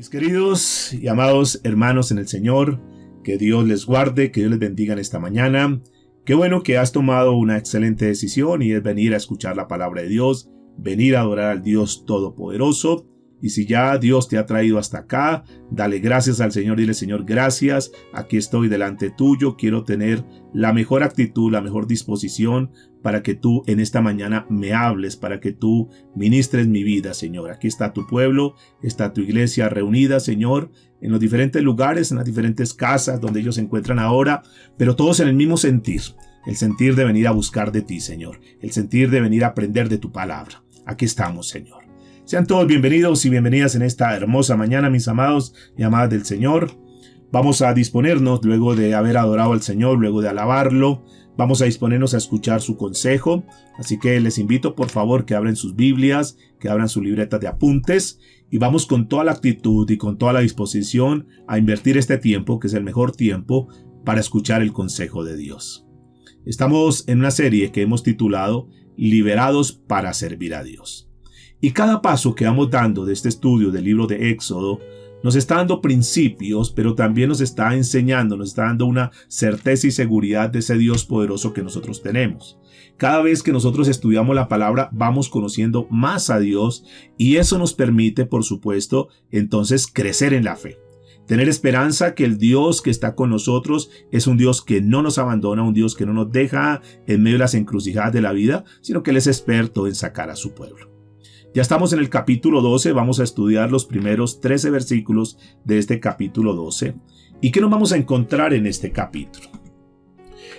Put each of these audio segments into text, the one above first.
Mis queridos y amados hermanos en el Señor, que Dios les guarde, que Dios les bendiga en esta mañana. Qué bueno que has tomado una excelente decisión y es venir a escuchar la palabra de Dios, venir a adorar al Dios Todopoderoso. Y si ya Dios te ha traído hasta acá, dale gracias al Señor, dile: Señor, gracias, aquí estoy delante tuyo, quiero tener la mejor actitud, la mejor disposición para que tú en esta mañana me hables, para que tú ministres mi vida, Señor. Aquí está tu pueblo, está tu iglesia reunida, Señor, en los diferentes lugares, en las diferentes casas donde ellos se encuentran ahora, pero todos en el mismo sentir, el sentir de venir a buscar de ti, Señor, el sentir de venir a aprender de tu palabra. Aquí estamos, Señor. Sean todos bienvenidos y bienvenidas en esta hermosa mañana, mis amados y amadas del Señor. Vamos a disponernos, luego de haber adorado al Señor, luego de alabarlo, vamos a disponernos a escuchar su consejo. Así que les invito, por favor, que abran sus Biblias, que abran su libreta de apuntes y vamos con toda la actitud y con toda la disposición a invertir este tiempo, que es el mejor tiempo, para escuchar el consejo de Dios. Estamos en una serie que hemos titulado Liberados para servir a Dios. Y cada paso que vamos dando de este estudio del libro de Éxodo nos está dando principios, pero también nos está enseñando, nos está dando una certeza y seguridad de ese Dios poderoso que nosotros tenemos. Cada vez que nosotros estudiamos la palabra, vamos conociendo más a Dios y eso nos permite, por supuesto, entonces crecer en la fe. Tener esperanza que el Dios que está con nosotros es un Dios que no nos abandona, un Dios que no nos deja en medio de las encrucijadas de la vida, sino que Él es experto en sacar a su pueblo. Ya estamos en el capítulo 12, vamos a estudiar los primeros 13 versículos de este capítulo 12. ¿Y qué nos vamos a encontrar en este capítulo?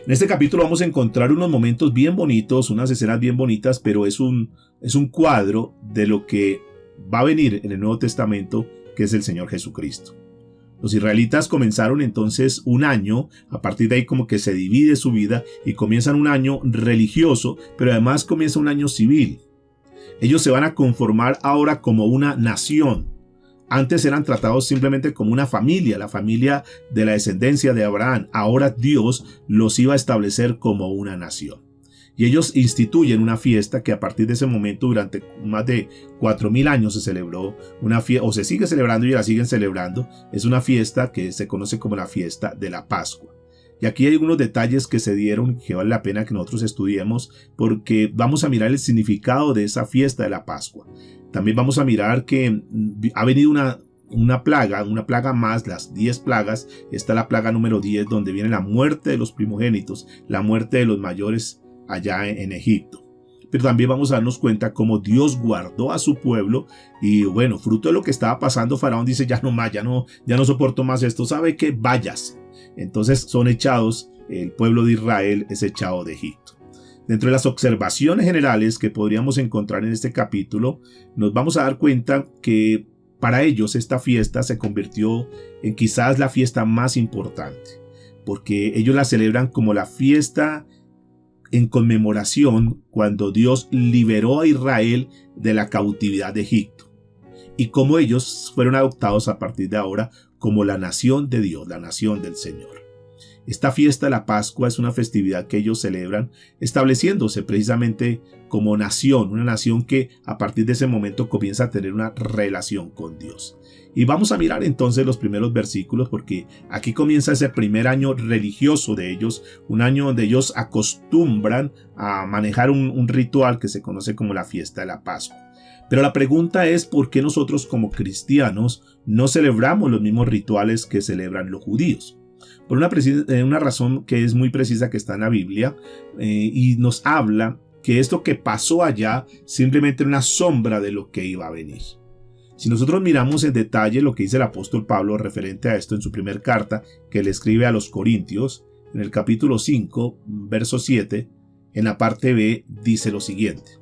En este capítulo vamos a encontrar unos momentos bien bonitos, unas escenas bien bonitas, pero es un cuadro de lo que va a venir en el Nuevo Testamento, que es el Señor Jesucristo. Los israelitas comenzaron entonces un año, a partir de ahí como que se divide su vida y comienzan un año religioso, pero además comienza un año civil. Ellos se van a conformar ahora como una nación. Antes eran tratados simplemente como una familia, la familia de la descendencia de Abraham. Ahora Dios los iba a establecer como una nación. Y ellos instituyen una fiesta que a partir de ese momento durante más de 4,000 años se celebró, una fiesta, o se sigue celebrando y la siguen celebrando. Es una fiesta que se conoce como la fiesta de la Pascua. Y aquí hay algunos detalles que se dieron que vale la pena que nosotros estudiemos porque vamos a mirar el significado de esa fiesta de la Pascua. También vamos a mirar que ha venido una plaga más, las 10 plagas. Está la plaga número 10 donde viene la muerte de los primogénitos, la muerte de los mayores allá en Egipto. Pero también vamos a darnos cuenta cómo Dios guardó a su pueblo y bueno, fruto de lo que estaba pasando, Faraón dice: ya no más, ya no soporto más esto, ¿sabe qué? Váyase. Entonces son echados, el pueblo de Israel es echado de Egipto. Dentro de las observaciones generales que podríamos encontrar en este capítulo, nos vamos a dar cuenta que para ellos esta fiesta se convirtió en quizás la fiesta más importante, porque ellos la celebran como la fiesta en conmemoración cuando Dios liberó a Israel de la cautividad de Egipto y cómo ellos fueron adoptados a partir de ahora como la nación de Dios, la nación del Señor. Esta fiesta de la Pascua es una festividad que ellos celebran estableciéndose precisamente como nación, una nación que a partir de ese momento comienza a tener una relación con Dios. Y vamos a mirar entonces los primeros versículos porque aquí comienza ese primer año religioso de ellos, un año donde ellos acostumbran a manejar un ritual que se conoce como la fiesta de la Pascua. Pero la pregunta es: ¿por qué nosotros como cristianos no celebramos los mismos rituales que celebran los judíos? Por una razón que es muy precisa que está en la Biblia y nos habla que esto que pasó allá simplemente era una sombra de lo que iba a venir. Si nosotros miramos en detalle lo que dice el apóstol Pablo referente a esto en su primera carta que le escribe a los Corintios, en el capítulo 5, verso 7, en la parte B dice lo siguiente: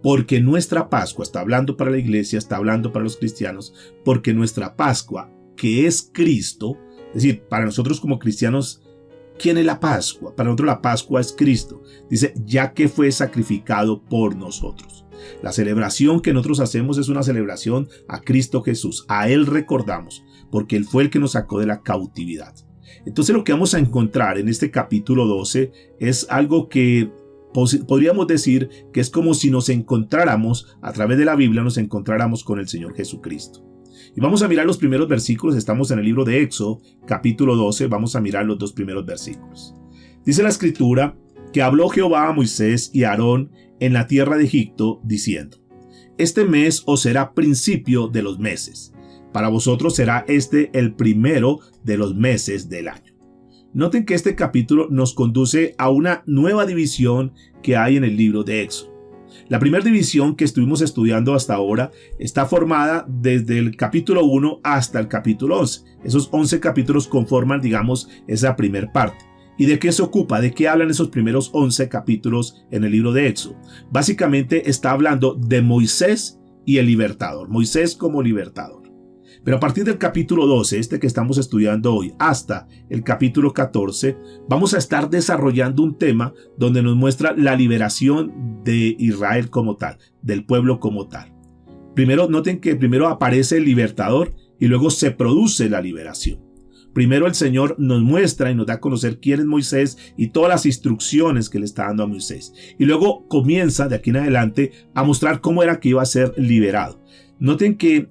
porque nuestra Pascua, está hablando para la iglesia, está hablando para los cristianos, porque nuestra Pascua, que es Cristo, es decir, para nosotros como cristianos, ¿quién es la Pascua? Para nosotros la Pascua es Cristo. Dice: ya que fue sacrificado por nosotros. La celebración que nosotros hacemos es una celebración a Cristo Jesús. A Él recordamos, porque Él fue el que nos sacó de la cautividad. Entonces lo que vamos a encontrar en este capítulo 12 es algo que podríamos decir que es como si nos encontráramos, a través de la Biblia, nos encontráramos con el Señor Jesucristo. Y vamos a mirar los primeros versículos. Estamos en el libro de Éxodo, capítulo 12. Vamos a mirar los dos primeros versículos. Dice la escritura que habló Jehová a Moisés y a Aarón en la tierra de Egipto, diciendo: este mes os será principio de los meses. Para vosotros será este el primero de los meses del año. Noten que este capítulo nos conduce a una nueva división que hay en el libro de Éxodo. La primera división que estuvimos estudiando hasta ahora está formada desde el capítulo 1 hasta el capítulo 11. Esos 11 capítulos conforman, digamos, esa primera parte. ¿Y de qué se ocupa? ¿De qué hablan esos primeros 11 capítulos en el libro de Éxodo? Básicamente está hablando de Moisés y el libertador. Moisés como libertador. Pero a partir del capítulo 12, este que estamos estudiando hoy, hasta el capítulo 14, vamos a estar desarrollando un tema donde nos muestra la liberación de Israel como tal, del pueblo como tal. Primero, noten que primero aparece el libertador y luego se produce la liberación. Primero el Señor nos muestra y nos da a conocer quién es Moisés y todas las instrucciones que le está dando a Moisés. Y luego comienza de aquí en adelante a mostrar cómo era que iba a ser liberado. Noten que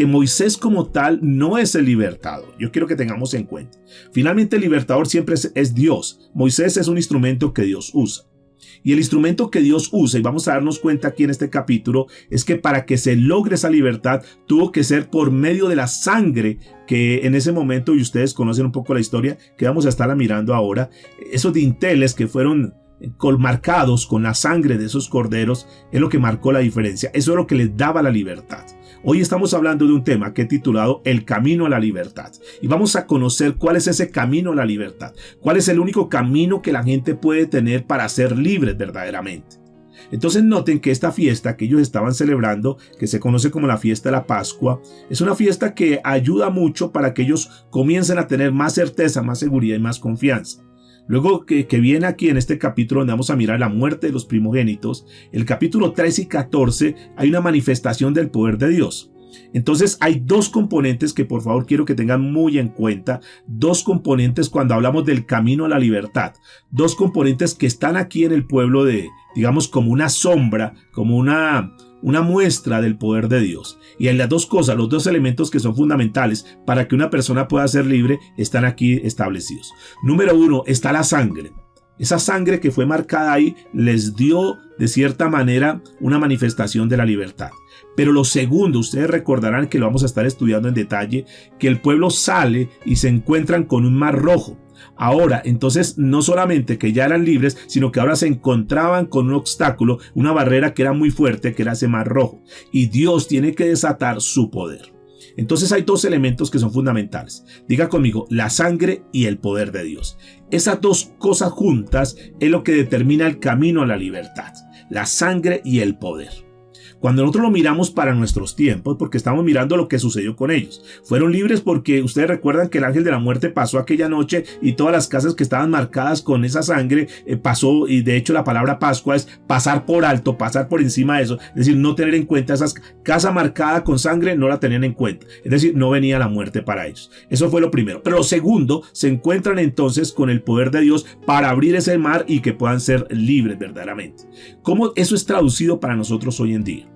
Moisés como tal no es el libertador. Yo quiero que tengamos en cuenta. Finalmente el libertador siempre es Dios. Moisés es un instrumento que Dios usa. Y el instrumento que Dios usa, y vamos a darnos cuenta aquí en este capítulo, es que para que se logre esa libertad tuvo que ser por medio de la sangre que en ese momento, y ustedes conocen un poco la historia que vamos a estar mirando ahora, esos dinteles que fueron marcados con la sangre de esos corderos es lo que marcó la diferencia. Eso es lo que les daba la libertad. Hoy estamos hablando de un tema que he titulado El camino a la libertad. Y vamos a conocer cuál es ese camino a la libertad. Cuál es el único camino que la gente puede tener para ser libres verdaderamente. Entonces noten que esta fiesta que ellos estaban celebrando, que se conoce como la fiesta de la Pascua, es una fiesta que ayuda mucho para que ellos comiencen a tener más certeza, más seguridad y más confianza. Luego que viene aquí en este capítulo donde vamos a mirar la muerte de los primogénitos, el capítulo 13 y 14 hay una manifestación del poder de Dios. Entonces hay dos componentes que por favor quiero que tengan muy en cuenta, dos componentes cuando hablamos del camino a la libertad, dos componentes que están aquí en el pueblo de, digamos, como una sombra, como una muestra del poder de Dios. Y en las dos cosas, los dos elementos que son fundamentales para que una persona pueda ser libre, están aquí establecidos. Número uno, está la sangre. Esa sangre que fue marcada ahí les dio de cierta manera una manifestación de la libertad. Pero lo segundo, ustedes recordarán que lo vamos a estar estudiando en detalle, que el pueblo sale y se encuentran con un mar rojo. Ahora, entonces, no solamente que ya eran libres, sino que ahora se encontraban con un obstáculo, una barrera que era muy fuerte, que era ese mar rojo. Y Dios tiene que desatar su poder. Entonces hay dos elementos que son fundamentales. Diga conmigo, la sangre y el poder de Dios. Esas dos cosas juntas es lo que determina el camino a la libertad. La sangre y el poder. Cuando nosotros lo miramos para nuestros tiempos, porque estamos mirando lo que sucedió con ellos, fueron libres porque ustedes recuerdan que el ángel de la muerte pasó aquella noche y todas las casas que estaban marcadas con esa sangre pasó, y de hecho la palabra Pascua es pasar por alto, pasar por encima de eso, es decir, no tener en cuenta esas casas marcadas con sangre, no la tenían en cuenta, es decir, no venía la muerte para ellos. Eso fue lo primero. Pero lo segundo, se encuentran entonces con el poder de Dios para abrir ese mar y que puedan ser libres verdaderamente. ¿Cómo eso es traducido para nosotros hoy en día?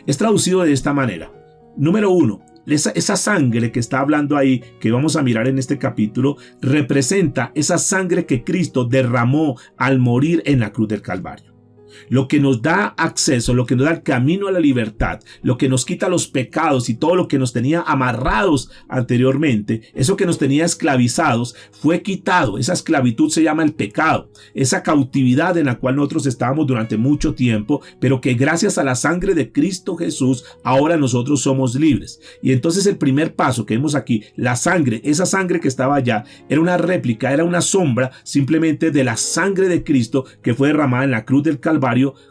Es traducido de esta manera. Número uno, esa sangre que está hablando ahí, que vamos a mirar en este capítulo, representa esa sangre que Cristo derramó al morir en la cruz del Calvario. Lo que nos da acceso, lo que nos da el camino a la libertad, lo que nos quita los pecados y todo lo que nos tenía amarrados anteriormente, eso que nos tenía esclavizados, fue quitado. Esa esclavitud se llama el pecado, esa cautividad en la cual nosotros estábamos durante mucho tiempo, pero que gracias a la sangre de Cristo Jesús, ahora nosotros somos libres. Y entonces el primer paso que vemos aquí, la sangre, esa sangre que estaba allá, era una réplica, era una sombra simplemente de la sangre de Cristo que fue derramada en la cruz del Calvario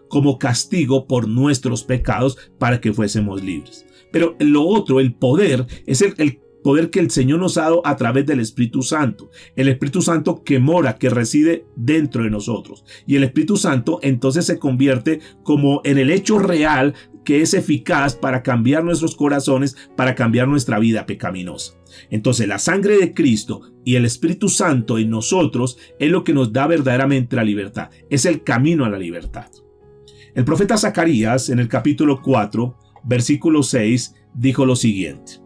como castigo por nuestros pecados para que fuésemos libres. Pero lo otro, el poder, es el poder que el Señor nos ha dado a través del Espíritu Santo. El Espíritu Santo que mora, que reside dentro de nosotros. Y el Espíritu Santo entonces se convierte como en el hecho real que es eficaz para cambiar nuestros corazones, para cambiar nuestra vida pecaminosa. Entonces la sangre de Cristo y el Espíritu Santo en nosotros es lo que nos da verdaderamente la libertad. Es el camino a la libertad. El profeta Zacarías en el capítulo 4, versículo 6, dijo lo siguiente.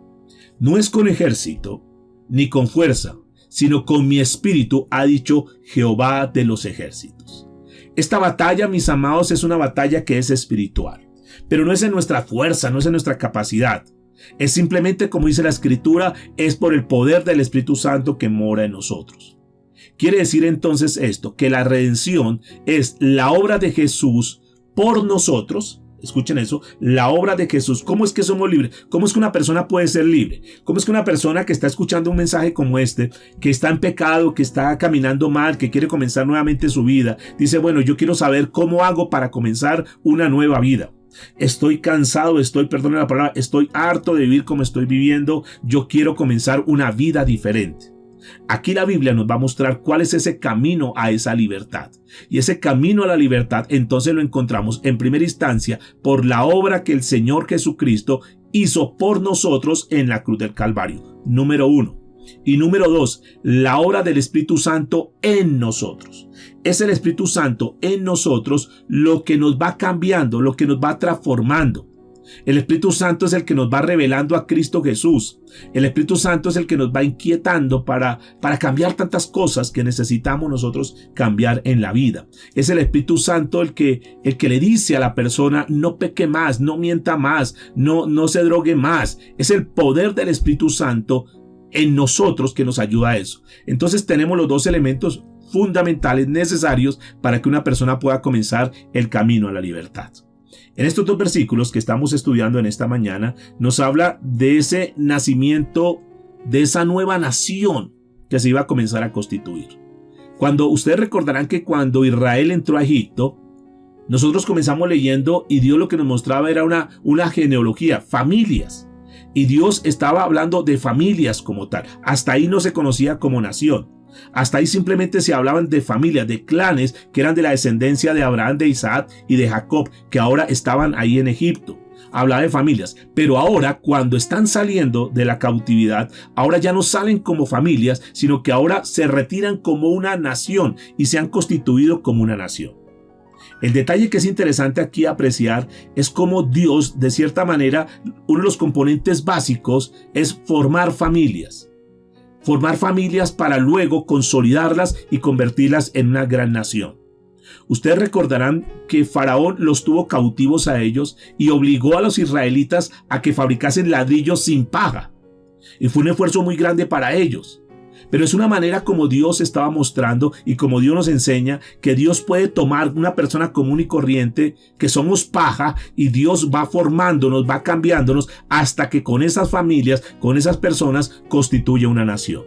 No es con ejército, ni con fuerza, sino con mi espíritu, ha dicho Jehová de los ejércitos. Esta batalla, mis amados, es una batalla que es espiritual, pero no es en nuestra fuerza, no es en nuestra capacidad. Es simplemente, como dice la Escritura, es por el poder del Espíritu Santo que mora en nosotros. Quiere decir entonces esto, que la redención es la obra de Jesús por nosotros. Escuchen eso, la obra de Jesús. ¿Cómo es que somos libres? ¿Cómo es que una persona puede ser libre? ¿Cómo es que una persona que está escuchando un mensaje como este, que está en pecado, que está caminando mal, que quiere comenzar nuevamente su vida, dice, bueno, yo quiero saber cómo hago para comenzar una nueva vida? Estoy cansado, perdón la palabra, estoy harto de vivir como estoy viviendo, yo quiero comenzar una vida diferente. Aquí la Biblia nos va a mostrar cuál es ese camino a esa libertad. Y ese camino a la libertad entonces lo encontramos en primera instancia por la obra que el Señor Jesucristo hizo por nosotros en la cruz del Calvario. Número 1. Y número 2, la obra del Espíritu Santo en nosotros. Es el Espíritu Santo en nosotros lo que nos va cambiando, lo que nos va transformando. El Espíritu Santo es el que nos va revelando a Cristo Jesús. El Espíritu Santo es el que nos va inquietando para cambiar tantas cosas que necesitamos nosotros cambiar en la vida. Es el Espíritu Santo el que le dice a la persona, no peque más, no mienta más, no se drogue más. Es el poder del Espíritu Santo en nosotros que nos ayuda a eso. Entonces tenemos los dos elementos fundamentales necesarios para que una persona pueda comenzar el camino a la libertad. En estos dos versículos que estamos estudiando en esta mañana, nos habla de ese nacimiento, de esa nueva nación que se iba a comenzar a constituir. Cuando ustedes recordarán que cuando Israel entró a Egipto, nosotros comenzamos leyendo y Dios lo que nos mostraba era una genealogía, familias. Y Dios estaba hablando de familias como tal. Hasta ahí no se conocía como nación. Hasta ahí simplemente se hablaban de familias, de clanes que eran de la descendencia de Abraham, de Isaac y de Jacob, que ahora estaban ahí en Egipto. Hablaba de familias, pero ahora cuando están saliendo de la cautividad, ahora ya no salen como familias, sino que ahora se retiran como una nación y se han constituido como una nación. El detalle que es interesante aquí apreciar es cómo Dios, de cierta manera, uno de los componentes básicos es formar familias. Formar familias para luego consolidarlas y convertirlas en una gran nación. Ustedes recordarán que Faraón los tuvo cautivos a ellos y obligó a los israelitas a que fabricasen ladrillos sin paga. Y fue un esfuerzo muy grande para ellos. Pero es una manera como Dios estaba mostrando y como Dios nos enseña que Dios puede tomar una persona común y corriente, que somos paja, y Dios va formándonos, va cambiándonos hasta que con esas familias, con esas personas, constituye una nación.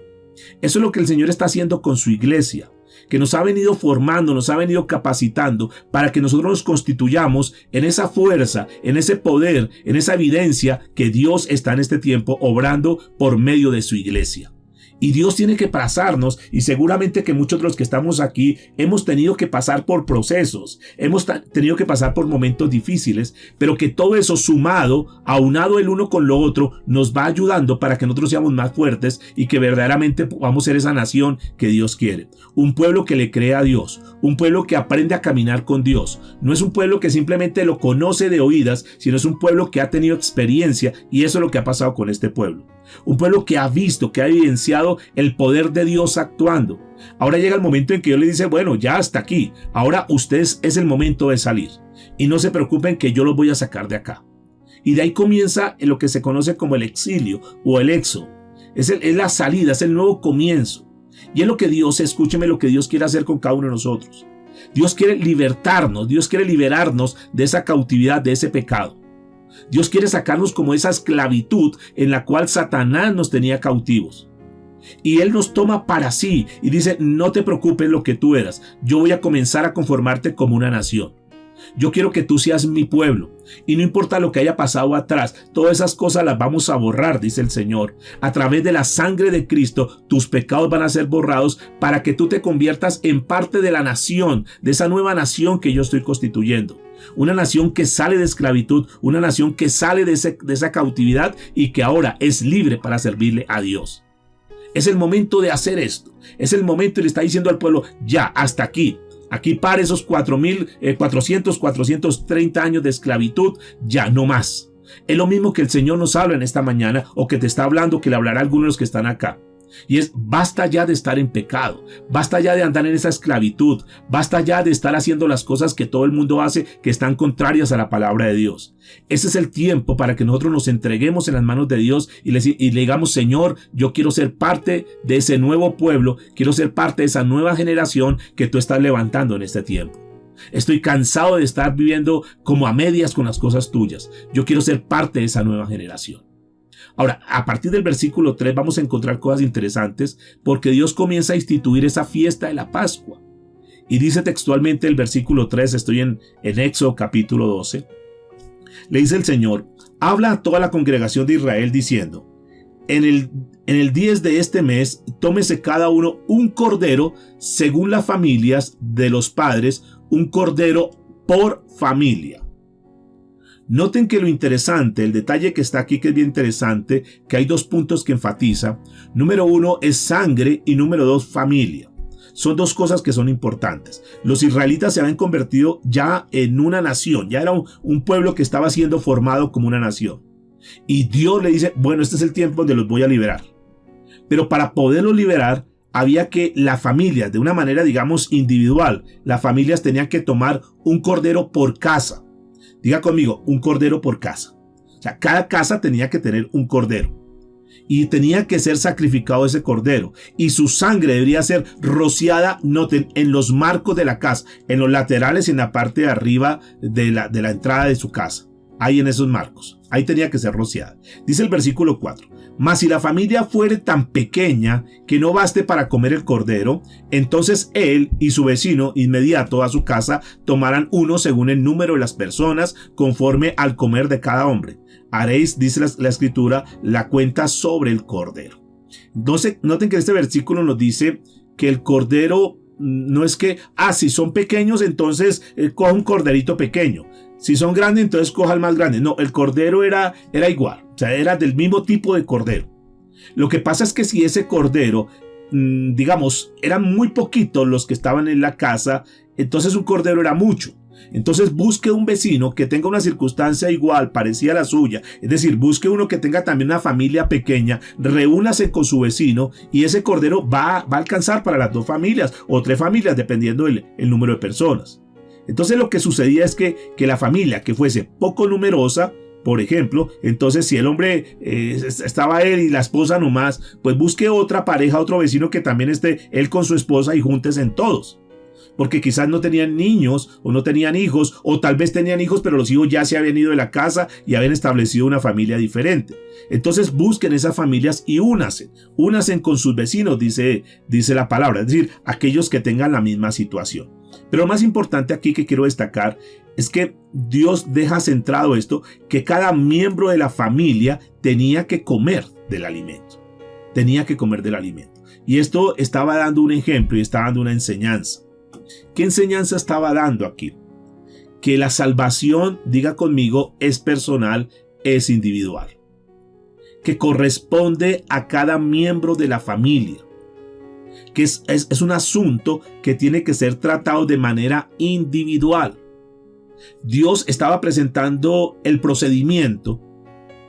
Eso es lo que el Señor está haciendo con su iglesia, que nos ha venido formando, nos ha venido capacitando para que nosotros nos constituyamos en esa fuerza, en ese poder, en esa evidencia que Dios está en este tiempo obrando por medio de su iglesia. Y Dios tiene que pasarnos, y seguramente que muchos de los que estamos aquí hemos tenido que pasar por procesos, hemos tenido que pasar por momentos difíciles, pero que todo eso sumado, aunado el uno con lo otro, nos va ayudando para que nosotros seamos más fuertes y que verdaderamente podamos ser esa nación que Dios quiere. Un pueblo que le cree a Dios, un pueblo que aprende a caminar con Dios. No es un pueblo que simplemente lo conoce de oídas, sino es un pueblo que ha tenido experiencia, y eso es lo que ha pasado con este pueblo. Un pueblo que ha visto, que ha evidenciado el poder de Dios actuando. Ahora llega el momento en que Dios le dice, bueno, ya hasta aquí. Ahora ustedes es el momento de salir. Y no se preocupen que yo los voy a sacar de acá. Y de ahí comienza lo que se conoce como el exilio o el éxodo. Es la salida, es el nuevo comienzo. Y es lo que Dios, escúcheme lo que Dios quiere hacer con cada uno de nosotros. Dios quiere libertarnos, Dios quiere liberarnos de esa cautividad, de ese pecado. Dios quiere sacarnos como esa esclavitud en la cual Satanás nos tenía cautivos. Y Él nos toma para sí y dice, no te preocupes lo que tú eras, yo voy a comenzar a conformarte como una nación. Yo quiero que tú seas mi pueblo. Y no importa lo que haya pasado atrás, todas esas cosas las vamos a borrar, dice el Señor. A través de la sangre de Cristo, tus pecados van a ser borrados para que tú te conviertas en parte de la nación, de esa nueva nación que yo estoy constituyendo. Una nación que sale de esclavitud, una nación que sale de esa cautividad y que ahora es libre para servirle a Dios. Es el momento de hacer esto. Es el momento y le está diciendo al pueblo, ya, hasta aquí. Aquí para esos 430 años de esclavitud, ya no más. Es lo mismo que el Señor nos habla en esta mañana, o que te está hablando, que le hablará a algunos de los que están acá. Y es: basta ya de estar en pecado, basta ya de andar en esa esclavitud, basta ya de estar haciendo las cosas que todo el mundo hace, que están contrarias a la palabra de Dios. Ese es el tiempo para que nosotros nos entreguemos en las manos de Dios y le digamos: Señor, yo quiero ser parte de ese nuevo pueblo, quiero ser parte de esa nueva generación que tú estás levantando en este tiempo. Estoy cansado de estar viviendo como a medias con las cosas tuyas. Yo quiero ser parte de esa nueva generación. Ahora, a partir del versículo 3 vamos a encontrar cosas interesantes, porque Dios comienza a instituir esa fiesta de la Pascua. Y dice textualmente el versículo 3, estoy en Éxodo capítulo 12. Le dice el Señor: habla a toda la congregación de Israel diciendo: en el 10 de este mes, tómese cada uno un cordero según las familias de los padres, un cordero por familia. Noten que lo interesante, el detalle que está aquí, que es bien interesante, que hay dos puntos que enfatiza. Número 1 es sangre y número 2 familia. Son dos cosas que son importantes. Los israelitas se habían convertido ya en una nación, ya era un pueblo que estaba siendo formado como una nación. Y Dios le dice: bueno, este es el tiempo donde los voy a liberar. Pero para poderlos liberar, había que las familias, de una manera digamos individual, las familias tenían que tomar un cordero por casa. Diga conmigo: un cordero por casa. O sea, cada casa tenía que tener un cordero. Y tenía que ser sacrificado ese cordero. Y su sangre debería ser rociada, noten, en los marcos de la casa, en los laterales y en la parte de arriba de la entrada de su casa. Ahí en esos marcos. Ahí tenía que ser rociada. Dice el versículo 4. Mas si la familia fuere tan pequeña que no baste para comer el cordero, entonces él y su vecino inmediato a su casa tomarán uno según el número de las personas, conforme al comer de cada hombre. Haréis, dice la escritura, la cuenta sobre el cordero. Entonces, noten que este versículo nos dice que el cordero no es que, si son pequeños, entonces coja un corderito pequeño. Si son grandes, entonces coja el más grande. No, el cordero era igual. O sea, era del mismo tipo de cordero. Lo que pasa es que si ese cordero, digamos, eran muy poquitos los que estaban en la casa, entonces un cordero era mucho. Entonces busque un vecino que tenga una circunstancia igual, parecida a la suya. Es decir, busque uno que tenga también una familia pequeña, reúnase con su vecino y ese cordero va a alcanzar para las 2 familias o 3 familias, dependiendo el número de personas. Entonces lo que sucedía es que la familia que fuese poco numerosa, por ejemplo, entonces si el hombre estaba él y la esposa nomás, pues busque otra pareja, otro vecino que también esté él con su esposa y júntense en todos. Porque quizás no tenían niños o no tenían hijos, o tal vez tenían hijos pero los hijos ya se habían ido de la casa y habían establecido una familia diferente. Entonces busquen esas familias y únanse con sus vecinos, dice la palabra, es decir, aquellos que tengan la misma situación. Pero lo más importante aquí que quiero destacar es que Dios deja centrado esto, que cada miembro de la familia tenía que comer del alimento. Tenía que comer del alimento. Y esto estaba dando un ejemplo y estaba dando una enseñanza. ¿Qué enseñanza estaba dando aquí? Que la salvación, diga conmigo, es personal, es individual. Que corresponde a cada miembro de la familia. Que es un asunto que tiene que ser tratado de manera individual. Dios estaba presentando el procedimiento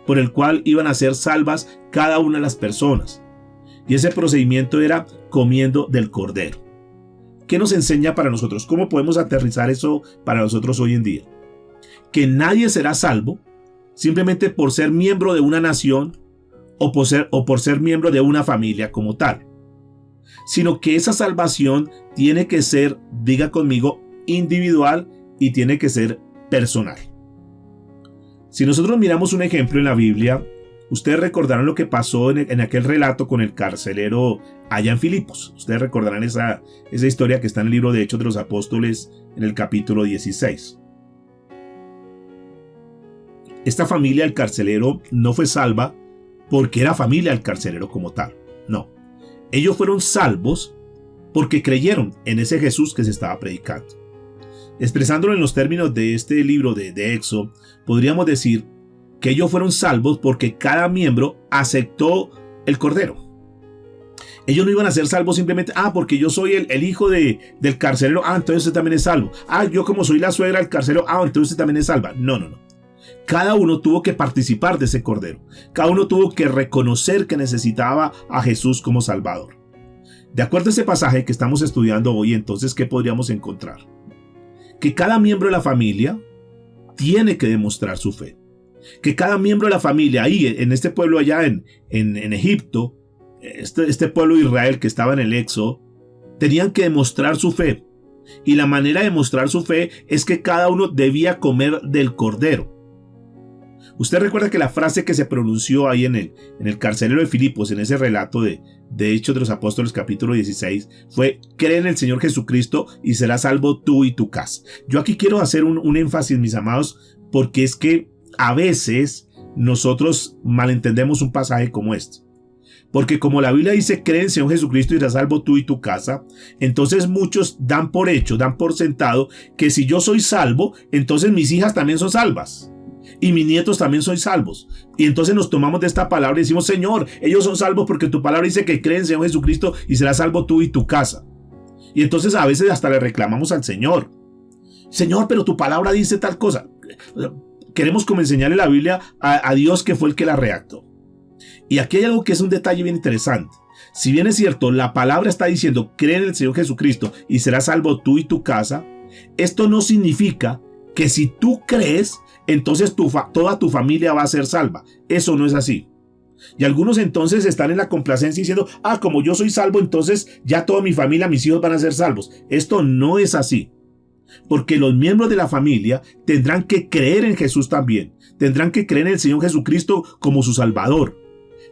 por el cual iban a ser salvas cada una de las personas. Y ese procedimiento era comiendo del cordero. ¿Qué nos enseña para nosotros? ¿Cómo podemos aterrizar eso para nosotros hoy en día? Que nadie será salvo simplemente por ser miembro de una nación o por ser miembro de una familia como tal. Sino que esa salvación tiene que ser, diga conmigo, individual y tiene que ser personal. Si nosotros miramos un ejemplo en la Biblia, ustedes recordarán lo que pasó en aquel relato con el carcelero allá en Filipos. Ustedes recordarán esa historia que está en el libro de Hechos de los Apóstoles en el capítulo 16. Esta familia del carcelero no fue salva porque era familia del carcelero como tal. No. Ellos fueron salvos porque creyeron en ese Jesús que se estaba predicando. Expresándolo en los términos de este libro de Éxodo, podríamos decir que ellos fueron salvos porque cada miembro aceptó el cordero. Ellos no iban a ser salvos simplemente, porque yo soy el hijo del carcelero, entonces usted también es salvo. Yo como soy la suegra del carcelero, entonces usted también es salva. No. Cada uno tuvo que participar de ese cordero. Cada uno tuvo que reconocer que necesitaba a Jesús como Salvador. De acuerdo a ese pasaje que estamos estudiando hoy, entonces, ¿qué podríamos encontrar? Que cada miembro de la familia tiene que demostrar su fe. Que cada miembro de la familia, ahí en este pueblo allá en Egipto, este pueblo de Israel que estaba en el Éxodo, tenían que demostrar su fe. Y la manera de mostrar su fe es que cada uno debía comer del cordero. Usted recuerda que la frase que se pronunció ahí en el carcelero de Filipos, en ese relato de Hechos de los Apóstoles capítulo 16, fue: cree en el Señor Jesucristo y serás salvo tú y tu casa. Yo aquí quiero hacer un énfasis, mis amados, porque es que a veces nosotros malentendemos un pasaje como este. Porque como la Biblia dice, cree en el Señor Jesucristo y serás salvo tú y tu casa, entonces muchos dan por hecho, dan por sentado que si yo soy salvo, entonces mis hijas también son salvas. Y mis nietos también son salvos. Y entonces nos tomamos de esta palabra y decimos: Señor, ellos son salvos porque tu palabra dice que creen en el Señor Jesucristo y serás salvo tú y tu casa. Y entonces a veces hasta le reclamamos al Señor: Señor, pero tu palabra dice tal cosa. Queremos como enseñarle la Biblia a Dios, que fue el que la redactó. Y aquí hay algo que es un detalle bien interesante. Si bien es cierto, la palabra está diciendo: cree en el Señor Jesucristo y serás salvo tú y tu casa, esto no significa que si tú crees, entonces toda tu familia va a ser salva. Eso no es así. Y algunos entonces están en la complacencia diciendo: como yo soy salvo, entonces ya toda mi familia, mis hijos van a ser salvos. Esto no es así. Porque los miembros de la familia tendrán que creer en Jesús también. Tendrán que creer en el Señor Jesucristo como su Salvador.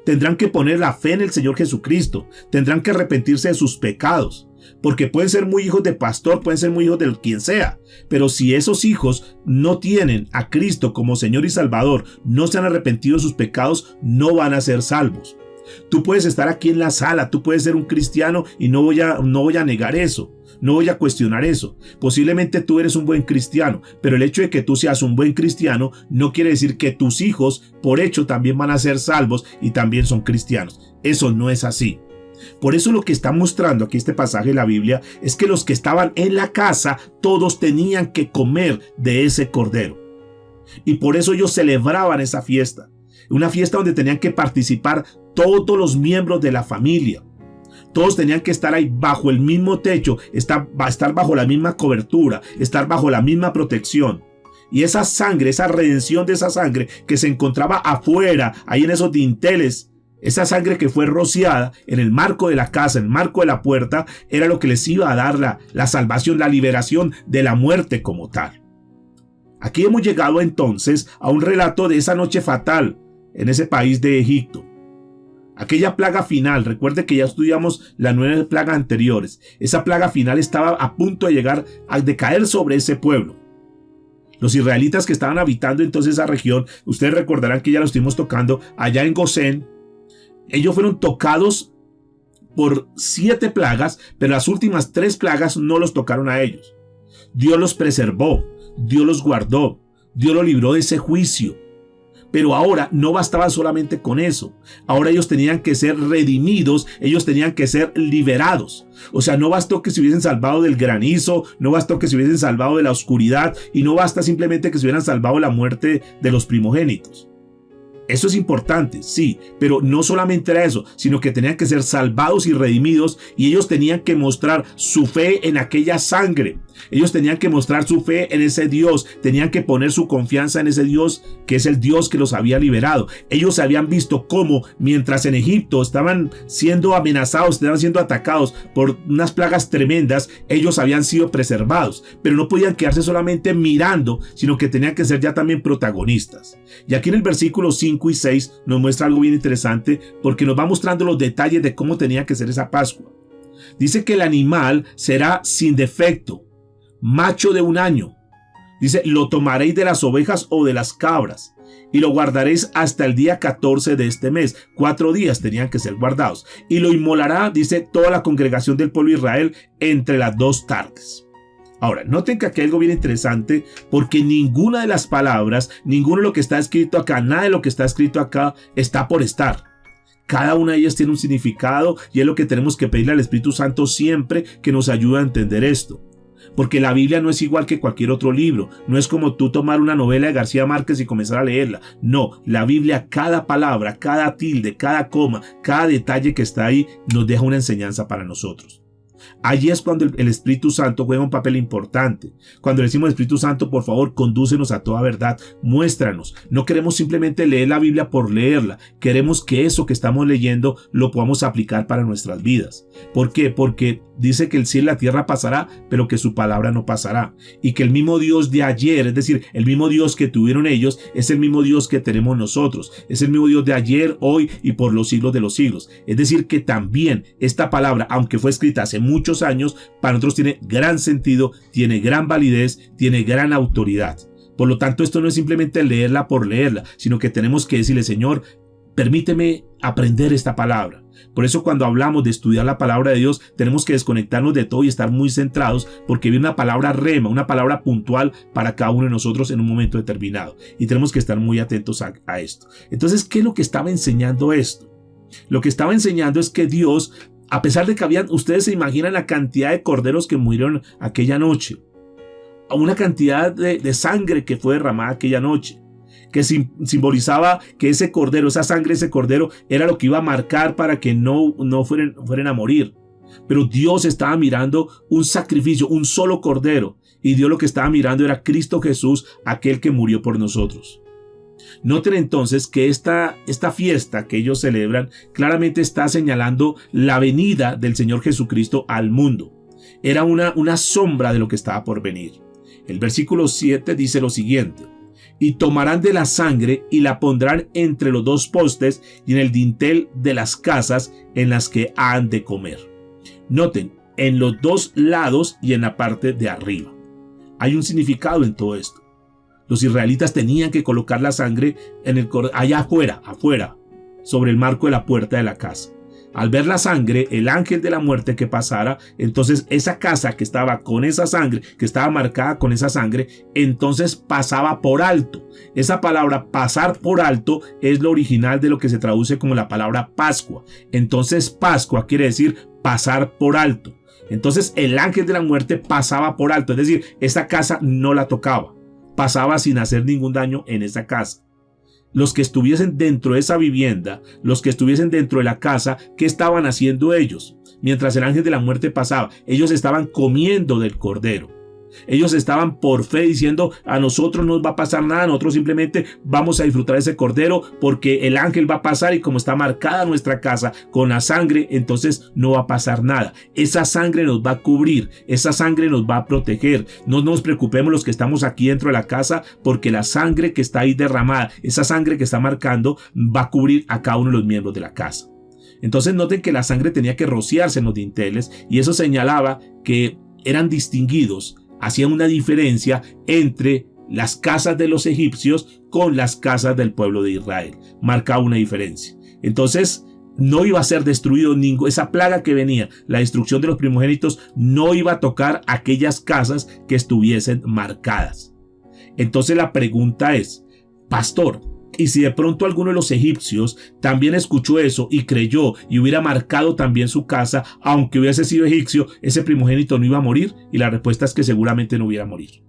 Tendrán que poner la fe en el Señor Jesucristo. Tendrán que arrepentirse de sus pecados. Porque pueden ser muy hijos de pastor, pueden ser muy hijos de quien sea. Pero si esos hijos no tienen a Cristo como Señor y Salvador, no se han arrepentido de sus pecados, no van a ser salvos. Tú puedes estar aquí en la sala, tú puedes ser un cristiano y no voy a negar eso. No voy a cuestionar eso. Posiblemente tú eres un buen cristiano, pero el hecho de que tú seas un buen cristiano no quiere decir que tus hijos, por hecho, también van a ser salvos y también son cristianos. Eso no es así. Por eso lo que está mostrando aquí este pasaje de la Biblia es que los que estaban en la casa, todos tenían que comer de ese cordero. Y por eso ellos celebraban esa fiesta. Una fiesta donde tenían que participar todos los miembros de la familia. Todos tenían que estar ahí bajo el mismo techo, estar bajo la misma cobertura, estar bajo la misma protección. Y esa sangre, esa redención de esa sangre que se encontraba afuera, ahí en esos dinteles, esa sangre que fue rociada en el marco de la casa, en el marco de la puerta, era lo que les iba a dar la salvación, la liberación de la muerte como tal. Aquí hemos llegado entonces a un relato de esa noche fatal en ese país de Egipto. Aquella plaga final, recuerde que ya estudiamos las 9 plagas anteriores. Esa plaga final estaba a punto de llegar a caer sobre ese pueblo. Los israelitas que estaban habitando entonces esa región, ustedes recordarán que ya lo estuvimos tocando allá en Gosén. Ellos fueron tocados por 7 plagas, pero las últimas 3 plagas no los tocaron a ellos. Dios los preservó, Dios los guardó, Dios los libró de ese juicio. Pero ahora no bastaba solamente con eso. Ahora ellos tenían que ser redimidos, ellos tenían que ser liberados. O sea, no bastó que se hubiesen salvado del granizo, no bastó que se hubiesen salvado de la oscuridad y no basta simplemente que se hubieran salvado de la muerte de los primogénitos. Eso es importante, sí, pero no solamente era eso, sino que tenían que ser salvados y redimidos y ellos tenían que mostrar su fe en aquella sangre. Ellos tenían que mostrar su fe en ese Dios, tenían que poner su confianza en ese Dios que es el Dios que los había liberado. Ellos habían visto cómo mientras en Egipto estaban siendo amenazados, estaban siendo atacados por unas plagas tremendas, ellos habían sido preservados, pero no podían quedarse solamente mirando, sino que tenían que ser ya también protagonistas. Y aquí en el versículo 5 y 6 nos muestra algo bien interesante porque nos va mostrando los detalles de cómo tenía que ser esa Pascua. Dice que el animal será sin defecto, macho de 1 año. Dice, lo tomaréis de las ovejas o de las cabras y lo guardaréis hasta el día 14 de este mes. 4 días tenían que ser guardados. Y lo inmolará, dice, toda la congregación del pueblo de Israel entre las 2 tardes. Ahora, noten que aquí hay algo bien interesante porque ninguna de las palabras, ninguno de lo que está escrito acá, nada de lo que está escrito acá está por estar. Cada una de ellas tiene un significado y es lo que tenemos que pedirle al Espíritu Santo siempre que nos ayude a entender esto. Porque la Biblia no es igual que cualquier otro libro. No es como tú tomar una novela de García Márquez y comenzar a leerla. No, la Biblia, cada palabra, cada tilde, cada coma, cada detalle que está ahí, nos deja una enseñanza para nosotros. Allí es cuando el Espíritu Santo juega un papel importante. Cuando le decimos Espíritu Santo, por favor, condúcenos a toda verdad, muéstranos. No queremos simplemente leer la Biblia por leerla. Queremos que eso que estamos leyendo lo podamos aplicar para nuestras vidas. ¿Por qué? Porque dice que el cielo y la tierra pasará, pero que su palabra no pasará. Y que el mismo Dios de ayer, es decir, el mismo Dios que tuvieron ellos, es el mismo Dios que tenemos nosotros. Es el mismo Dios de ayer, hoy y por los siglos de los siglos. Es decir, que también esta palabra, aunque fue escrita hace muchos años, para nosotros tiene gran sentido, tiene gran validez, tiene gran autoridad. Por lo tanto, esto no es simplemente leerla por leerla, sino que tenemos que decirle: Señor, permíteme aprender esta palabra. Por eso cuando hablamos de estudiar la palabra de Dios, tenemos que desconectarnos de todo y estar muy centrados, porque viene una palabra rema, una palabra puntual para cada uno de nosotros en un momento determinado. Y tenemos que estar muy atentos a esto. Entonces, ¿qué es lo que estaba enseñando esto? Lo que estaba enseñando es que Dios, a pesar de que ustedes se imaginan la cantidad de corderos que murieron aquella noche, una cantidad de sangre que fue derramada aquella noche, que simbolizaba que ese cordero, esa sangre, ese cordero era lo que iba a marcar para que no fueran a morir. Pero Dios estaba mirando un sacrificio, un solo cordero, y Dios lo que estaba mirando era Cristo Jesús, aquel que murió por nosotros. Noten entonces que esta fiesta que ellos celebran claramente está señalando la venida del Señor Jesucristo al mundo. Era una sombra de lo que estaba por venir. El versículo 7 dice lo siguiente: y tomarán de la sangre y la pondrán entre los dos postes y en el dintel de las casas en las que han de comer. Noten, en los dos lados y en la parte de arriba. Hay un significado en todo esto. Los israelitas tenían que colocar la sangre allá afuera, sobre el marco de la puerta de la casa. Al ver la sangre, el ángel de la muerte que pasara, entonces esa casa que estaba con esa sangre, que estaba marcada con esa sangre, entonces pasaba por alto. Esa palabra pasar por alto es lo original de lo que se traduce como la palabra Pascua. Entonces Pascua quiere decir pasar por alto. Entonces el ángel de la muerte pasaba por alto, es decir, esa casa no la tocaba. Pasaba sin hacer ningún daño en esa casa. Los que estuviesen dentro de esa vivienda, los que estuviesen dentro de la casa, ¿qué estaban haciendo ellos? Mientras el ángel de la muerte pasaba, ellos estaban comiendo del cordero. Ellos estaban por fe diciendo: a nosotros no nos va a pasar nada, nosotros simplemente vamos a disfrutar ese cordero porque el ángel va a pasar, y como está marcada nuestra casa con la sangre, entonces no va a pasar nada. Esa sangre nos va a cubrir, esa sangre nos va a proteger. No nos preocupemos los que estamos aquí dentro de la casa, porque la sangre que está ahí derramada, esa sangre que está marcando, va a cubrir a cada uno de los miembros de la casa. Entonces noten que la sangre tenía que rociarse en los dinteles, y eso señalaba que eran distinguidos. Hacían una diferencia entre las casas de los egipcios con las casas del pueblo de Israel. Marcaba una diferencia. Entonces no iba a ser destruido esa plaga que venía, la destrucción de los primogénitos, no iba a tocar aquellas casas que estuviesen marcadas. Entonces la pregunta es: pastor, ¿y si de pronto alguno de los egipcios también escuchó eso y creyó y hubiera marcado también su casa, aunque hubiese sido egipcio, ese primogénito no iba a morir? Y la respuesta es que seguramente no hubiera a morir.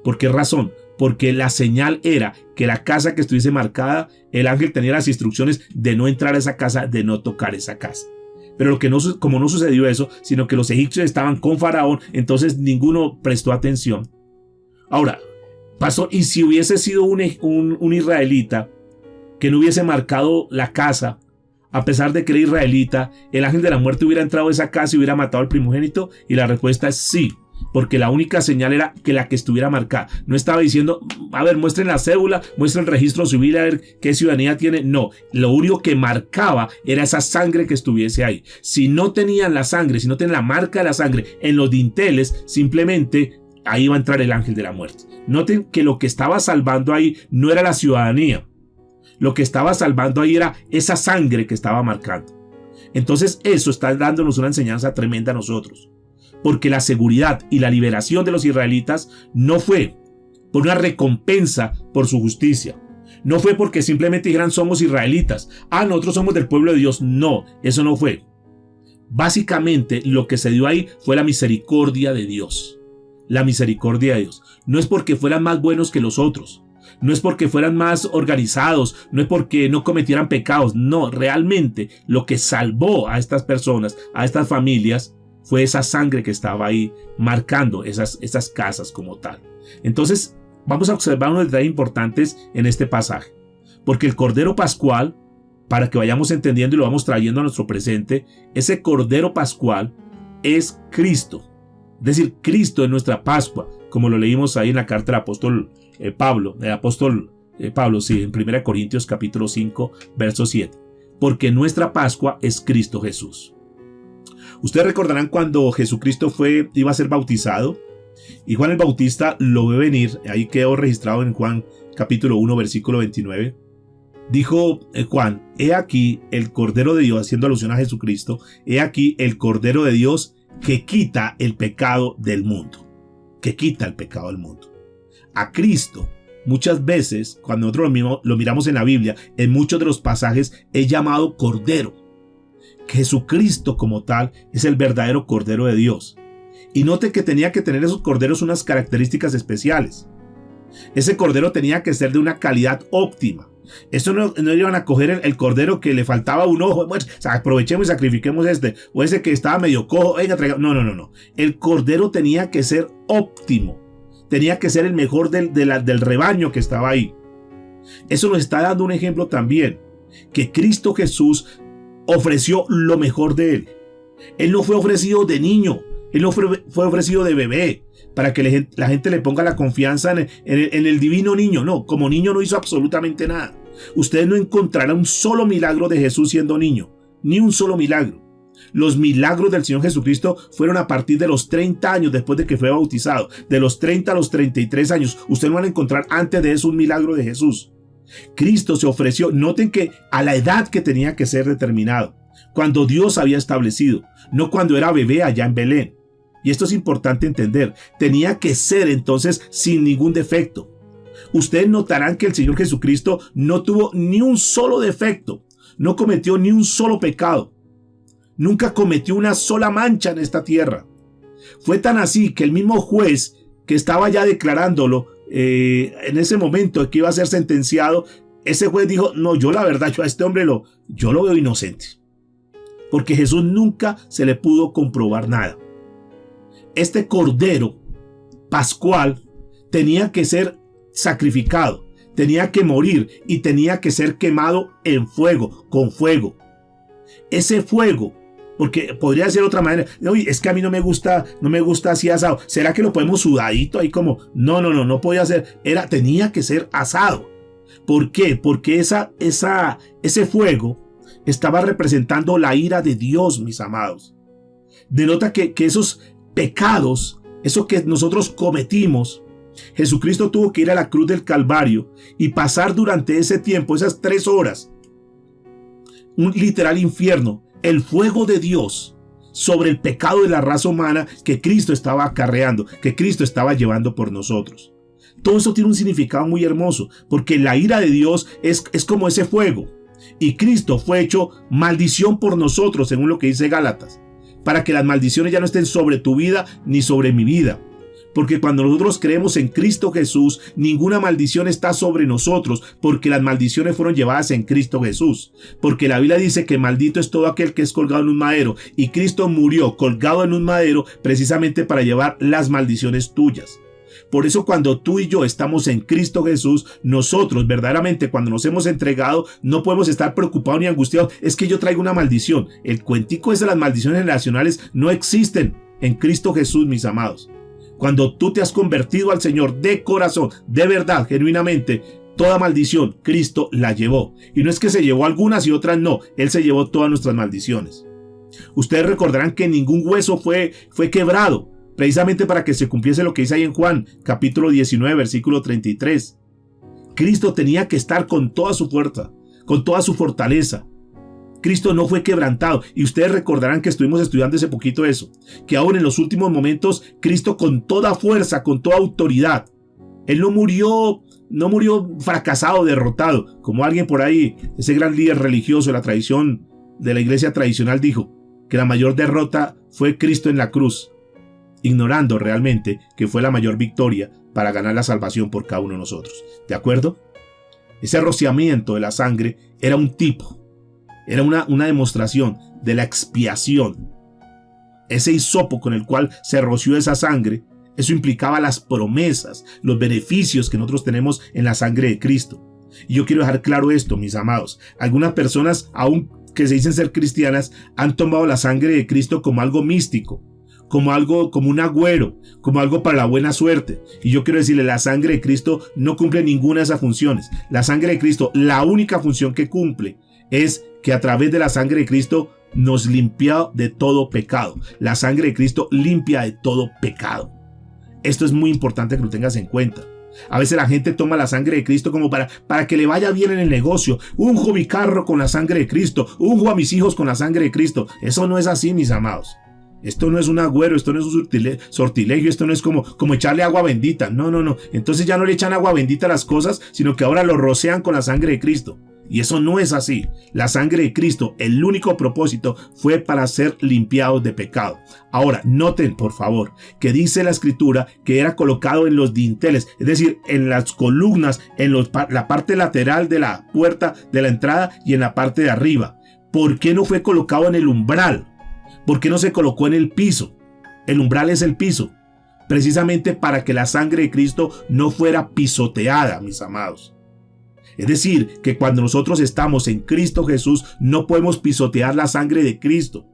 ¿Por qué razón? Porque la señal era que la casa que estuviese marcada, el ángel tenía las instrucciones de no entrar a esa casa, de no tocar esa casa. Pero como no sucedió eso, sino que los egipcios estaban con Faraón, entonces ninguno prestó atención. Ahora, pastor, ¿y si hubiese sido un israelita que no hubiese marcado la casa, a pesar de que era israelita, el ángel de la muerte hubiera entrado a esa casa y hubiera matado al primogénito? Y la respuesta es sí, porque la única señal era que la que estuviera marcada. No estaba diciendo: a ver, muestren la cédula, muestren el registro civil, a ver qué ciudadanía tiene. No, lo único que marcaba era esa sangre que estuviese ahí. Si no tenían la sangre, si no tenían la marca de la sangre en los dinteles, simplemente ahí iba a entrar el ángel de la muerte. Noten que lo que estaba salvando ahí no era la ciudadanía. Lo que estaba salvando ahí era esa sangre que estaba marcando. Entonces eso está dándonos una enseñanza tremenda a nosotros. Porque la seguridad y la liberación de los israelitas no fue por una recompensa por su justicia. No fue porque simplemente dijeran: somos israelitas. Nosotros somos del pueblo de Dios. No, eso no fue. Básicamente lo que se dio ahí fue la misericordia de Dios. la misericordia de Dios. No es porque fueran más buenos que los otros, no es porque fueran más organizados, no es porque no cometieran pecados. No, realmente lo que salvó a estas personas, a estas familias, fue esa sangre que estaba ahí marcando esas casas como tal. Entonces vamos a observar unos detalles importantes en este pasaje, porque el Cordero Pascual, para que vayamos entendiendo y lo vamos trayendo a nuestro presente, ese Cordero Pascual es Cristo. Es decir, Cristo es nuestra Pascua, como lo leímos ahí en la carta del apóstol Pablo, sí, en 1 Corintios capítulo 5, verso 7. Porque nuestra Pascua es Cristo Jesús. Ustedes recordarán cuando Jesucristo iba a ser bautizado, y Juan el Bautista lo ve venir, ahí quedó registrado en Juan capítulo 1, versículo 29. Dijo Juan: he aquí el Cordero de Dios, haciendo alusión a Jesucristo, he aquí el Cordero de Dios que quita el pecado del mundo. Que quita el pecado del mundo. A Cristo, muchas veces, cuando nosotros lo miramos en la Biblia, en muchos de los pasajes es llamado Cordero. Jesucristo como tal es el verdadero Cordero de Dios. Y note que tenía que tener esos corderos unas características especiales. Ese cordero tenía que ser de una calidad óptima. Eso no iban a coger el cordero que le faltaba un ojo. Bueno, o sea, aprovechemos y sacrifiquemos este. O ese que estaba medio cojo. Venga, traiga. No. El cordero tenía que ser óptimo. Tenía que ser el mejor del rebaño que estaba ahí. Eso nos está dando un ejemplo también. Que Cristo Jesús ofreció lo mejor de él. Él no fue ofrecido de niño. Él no fue ofrecido de bebé, para que la gente le ponga la confianza en el divino niño. No, como niño no hizo absolutamente nada. Ustedes no encontrarán un solo milagro de Jesús siendo niño, ni un solo milagro. Los milagros del Señor Jesucristo fueron a partir de los 30 años después de que fue bautizado. De los 30 a los 33 años. Ustedes no van a encontrar antes de eso un milagro de Jesús. Cristo se ofreció, noten que a la edad que tenía que ser determinado, cuando Dios había establecido, no cuando era bebé allá en Belén. Y esto es importante entender, tenía que ser entonces sin ningún defecto. Ustedes notarán que el Señor Jesucristo no tuvo ni un solo defecto, no cometió ni un solo pecado, nunca cometió una sola mancha en esta tierra. Fue tan así que el mismo juez que estaba ya declarándolo en ese momento que iba a ser sentenciado, ese juez dijo: no, yo la verdad, yo a este hombre yo lo veo inocente, porque Jesús nunca se le pudo comprobar nada. Este cordero pascual tenía que ser sacrificado, tenía que morir y tenía que ser quemado en fuego, con fuego. Ese fuego, porque podría ser otra manera. Oye, es que a mí no me gusta así asado. ¿Será que lo podemos sudadito ahí como? No podía ser. Tenía que ser asado. ¿Por qué? Porque ese fuego estaba representando la ira de Dios, mis amados. Denota que esos pecados, eso que nosotros cometimos, Jesucristo tuvo que ir a la cruz del Calvario y pasar durante ese tiempo, esas 3 horas, un literal infierno, el fuego de Dios sobre el pecado de la raza humana que Cristo estaba acarreando, que Cristo estaba llevando por nosotros. Todo eso tiene un significado muy hermoso, porque la ira de Dios es como ese fuego, y Cristo fue hecho maldición por nosotros, según lo que dice Gálatas, para que las maldiciones ya no estén sobre tu vida ni sobre mi vida. Porque cuando nosotros creemos en Cristo Jesús, ninguna maldición está sobre nosotros, porque las maldiciones fueron llevadas en Cristo Jesús. Porque la Biblia dice que maldito es todo aquel que es colgado en un madero, y Cristo murió colgado en un madero precisamente para llevar las maldiciones tuyas. Por eso cuando tú y yo estamos en Cristo Jesús, nosotros verdaderamente cuando nos hemos entregado no podemos estar preocupados ni angustiados. Es que yo traigo una maldición. El cuentico de las maldiciones generacionales no existen en Cristo Jesús, mis amados. Cuando tú te has convertido al Señor de corazón, de verdad, genuinamente, toda maldición Cristo la llevó. Y no es que se llevó algunas y otras no. Él se llevó todas nuestras maldiciones. Ustedes recordarán que ningún hueso fue quebrado, precisamente para que se cumpliese lo que dice ahí en Juan, capítulo 19, versículo 33. Cristo tenía que estar con toda su fuerza, con toda su fortaleza. Cristo no fue quebrantado. Y ustedes recordarán que estuvimos estudiando hace poquito eso, que aún en los últimos momentos, Cristo con toda fuerza, con toda autoridad, Él no murió fracasado, derrotado, como alguien por ahí, ese gran líder religioso de la tradición, de la iglesia tradicional, dijo, que la mayor derrota fue Cristo en la cruz. ignorando realmente que fue la mayor victoria para ganar la salvación por cada uno de nosotros. ¿De acuerdo? Ese rociamiento de la sangre era un tipo, era una demostración de la expiación. Ese hisopo con el cual se roció esa sangre, eso implicaba las promesas, los beneficios que nosotros tenemos en la sangre de Cristo. Y yo quiero dejar claro esto, mis amados. Algunas personas, aún que se dicen ser cristianas, han tomado la sangre de Cristo como algo místico, como un agüero, como algo para la buena suerte. Y yo quiero decirle, la sangre de Cristo no cumple ninguna de esas funciones. La sangre de Cristo, la única función que cumple es que a través de la sangre de Cristo nos limpia de todo pecado. La sangre de Cristo limpia de todo pecado. Esto es muy importante que lo tengas en cuenta. A veces la gente toma la sangre de Cristo como para que le vaya bien en el negocio. Unjo mi carro con la sangre de Cristo. Unjo a mis hijos con la sangre de Cristo. Eso no es así, mis amados. Esto no es un agüero, esto no es un sortilegio, esto no es como echarle agua bendita. No. Entonces ya no le echan agua bendita a las cosas, sino que ahora lo rocean con la sangre de Cristo. Y eso no es así. La sangre de Cristo, el único propósito fue para ser limpiados de pecado. Ahora, noten por favor que dice la escritura que era colocado en los dinteles, es decir, en las columnas, en la parte lateral de la puerta de la entrada y en la parte de arriba. ¿Por qué no fue colocado en el umbral? ¿Por qué no se colocó en el piso? El umbral es el piso. Precisamente para que la sangre de Cristo no fuera pisoteada, mis amados. Es decir, que cuando nosotros estamos en Cristo Jesús, no podemos pisotear la sangre de Cristo.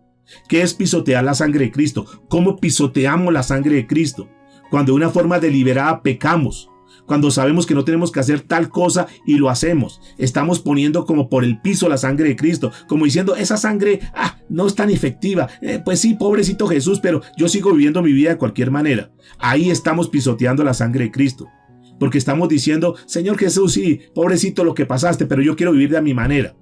¿Qué es pisotear la sangre de Cristo? ¿Cómo pisoteamos la sangre de Cristo? Cuando de una forma deliberada pecamos. Cuando sabemos que no tenemos que hacer tal cosa y lo hacemos. Estamos poniendo como por el piso la sangre de Cristo. Como diciendo, esa sangre no es tan efectiva. Pues sí, pobrecito Jesús, pero yo sigo viviendo mi vida de cualquier manera. Ahí estamos pisoteando la sangre de Cristo. Porque estamos diciendo, Señor Jesús, sí, pobrecito lo que pasaste, pero yo quiero vivir de mi manera.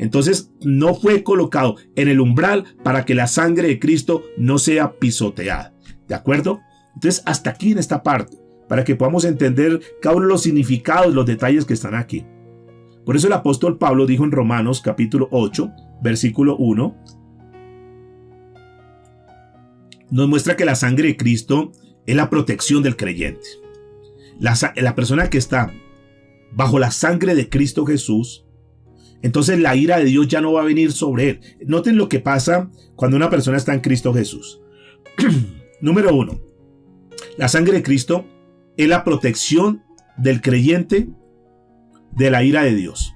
Entonces no fue colocado en el umbral para que la sangre de Cristo no sea pisoteada. ¿De acuerdo? Entonces hasta aquí en esta parte, para que podamos entender cada uno de los significados, los detalles que están aquí. Por eso el apóstol Pablo dijo en Romanos capítulo 8, versículo 1, nos muestra que la sangre de Cristo es la protección del creyente. La persona que está bajo la sangre de Cristo Jesús, entonces la ira de Dios ya no va a venir sobre él. Noten lo que pasa cuando una persona está en Cristo Jesús. Número 1. La sangre de Cristo es la protección del creyente de la ira de Dios.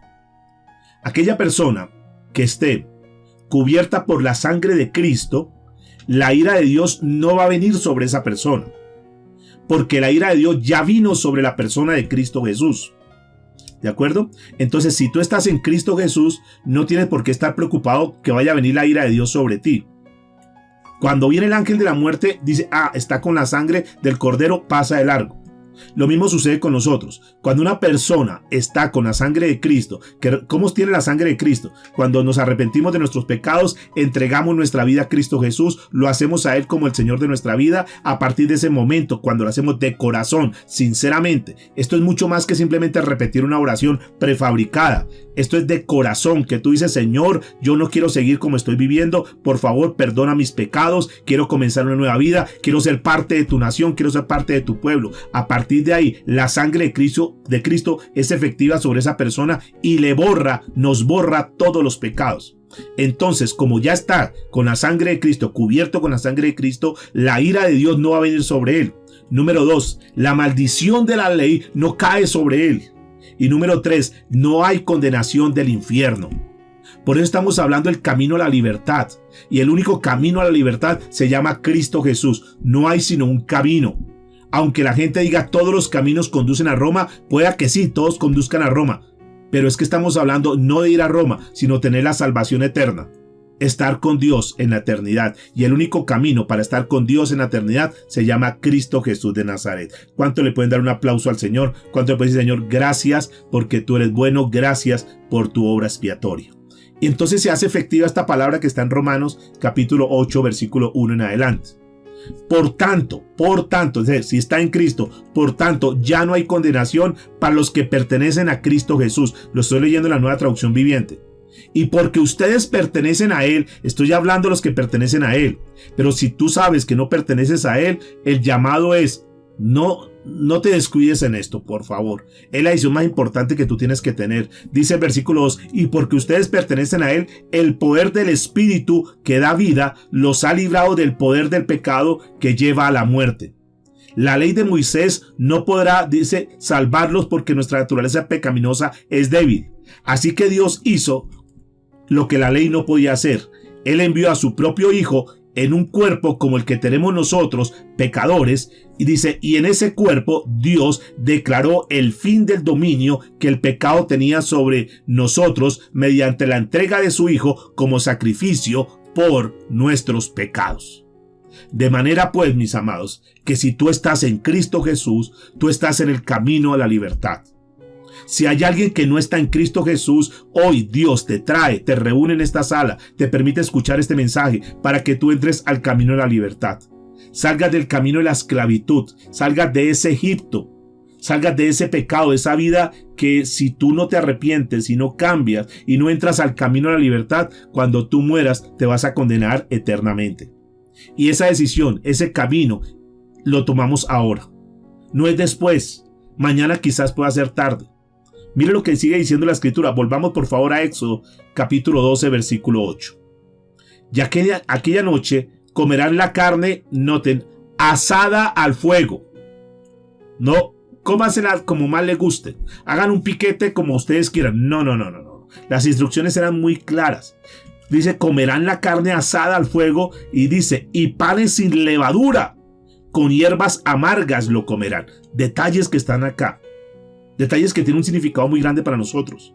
Aquella persona que esté cubierta por la sangre de Cristo, la ira de Dios no va a venir sobre esa persona. Porque la ira de Dios ya vino sobre la persona de Cristo Jesús. ¿De acuerdo? Entonces, si tú estás en Cristo Jesús, no tienes por qué estar preocupado que vaya a venir la ira de Dios sobre ti. Cuando viene el ángel de la muerte, dice, está con la sangre del cordero, pasa de largo. Lo mismo sucede con nosotros. Cuando una persona está con la sangre de Cristo, ¿cómo tiene la sangre de Cristo? Cuando nos arrepentimos de nuestros pecados, entregamos nuestra vida a Cristo Jesús, lo hacemos a Él como el Señor de nuestra vida. A partir de ese momento, cuando lo hacemos de corazón, sinceramente, esto es mucho más que simplemente repetir una oración prefabricada. Esto es de corazón, que tú dices, Señor, yo no quiero seguir como estoy viviendo, por favor perdona mis pecados, quiero comenzar una nueva vida, quiero ser parte de tu nación, quiero ser parte de tu pueblo. A partir de ahí, la sangre de Cristo es efectiva sobre esa persona y nos borra todos los pecados. Entonces, como ya está con la sangre de Cristo, cubierto con la sangre de Cristo, la ira de Dios no va a venir sobre él. Número 2, la maldición de la ley no cae sobre él. Y número 3, no hay condenación del infierno. Por eso estamos hablando del camino a la libertad. Y el único camino a la libertad se llama Cristo Jesús. No hay sino un camino. Aunque la gente diga todos los caminos conducen a Roma, pueda que sí, todos conduzcan a Roma. Pero es que estamos hablando no de ir a Roma, sino tener la salvación eterna. Estar con Dios en la eternidad. Y el único camino para estar con Dios en la eternidad se llama Cristo Jesús de Nazaret. ¿Cuánto le pueden dar un aplauso al Señor? ¿Cuánto le pueden decir, Señor, gracias porque tú eres bueno, gracias por tu obra expiatoria? Y entonces se hace efectiva esta palabra que está en Romanos capítulo 8, versículo 1 en adelante. Por tanto, es decir, si está en Cristo, por tanto, ya no hay condenación para los que pertenecen a Cristo Jesús. Lo estoy leyendo en la Nueva Traducción Viviente. Y porque ustedes pertenecen a Él, estoy hablando de los que pertenecen a Él, pero si tú sabes que no perteneces a Él, el llamado es, no te descuides en esto, por favor. Es la decisión más importante que tú tienes que tener. Dice el versículo 2, y porque ustedes pertenecen a Él, el poder del Espíritu que da vida los ha librado del poder del pecado que lleva a la muerte. La ley de Moisés no podrá, dice, salvarlos porque nuestra naturaleza pecaminosa es débil. Así que Dios hizo lo que la ley no podía hacer. Él envió a su propio Hijo en un cuerpo como el que tenemos nosotros, pecadores, y dice, y en ese cuerpo Dios declaró el fin del dominio que el pecado tenía sobre nosotros mediante la entrega de su Hijo como sacrificio por nuestros pecados. De manera pues, mis amados, que si tú estás en Cristo Jesús, tú estás en el camino a la libertad. Si hay alguien que no está en Cristo Jesús, hoy Dios te trae, te reúne en esta sala, te permite escuchar este mensaje para que tú entres al camino de la libertad. Salgas del camino de la esclavitud, salgas de ese Egipto, salgas de ese pecado, de esa vida que si tú no te arrepientes, si no cambias y no entras al camino de la libertad, cuando tú mueras te vas a condenar eternamente. Y esa decisión, ese camino, lo tomamos ahora. No es después. Mañana quizás pueda ser tarde. Mire lo que sigue diciendo la escritura. Volvamos por favor a Éxodo capítulo 12 versículo 8. Y aquella noche comerán la carne, noten, asada al fuego. No, cómansela como más les guste. Hagan un piquete como ustedes quieran. No. Las instrucciones eran muy claras. Dice, comerán la carne asada al fuego y dice, y panes sin levadura, con hierbas amargas lo comerán. Detalles que están acá. Detalles que tienen un significado muy grande para nosotros.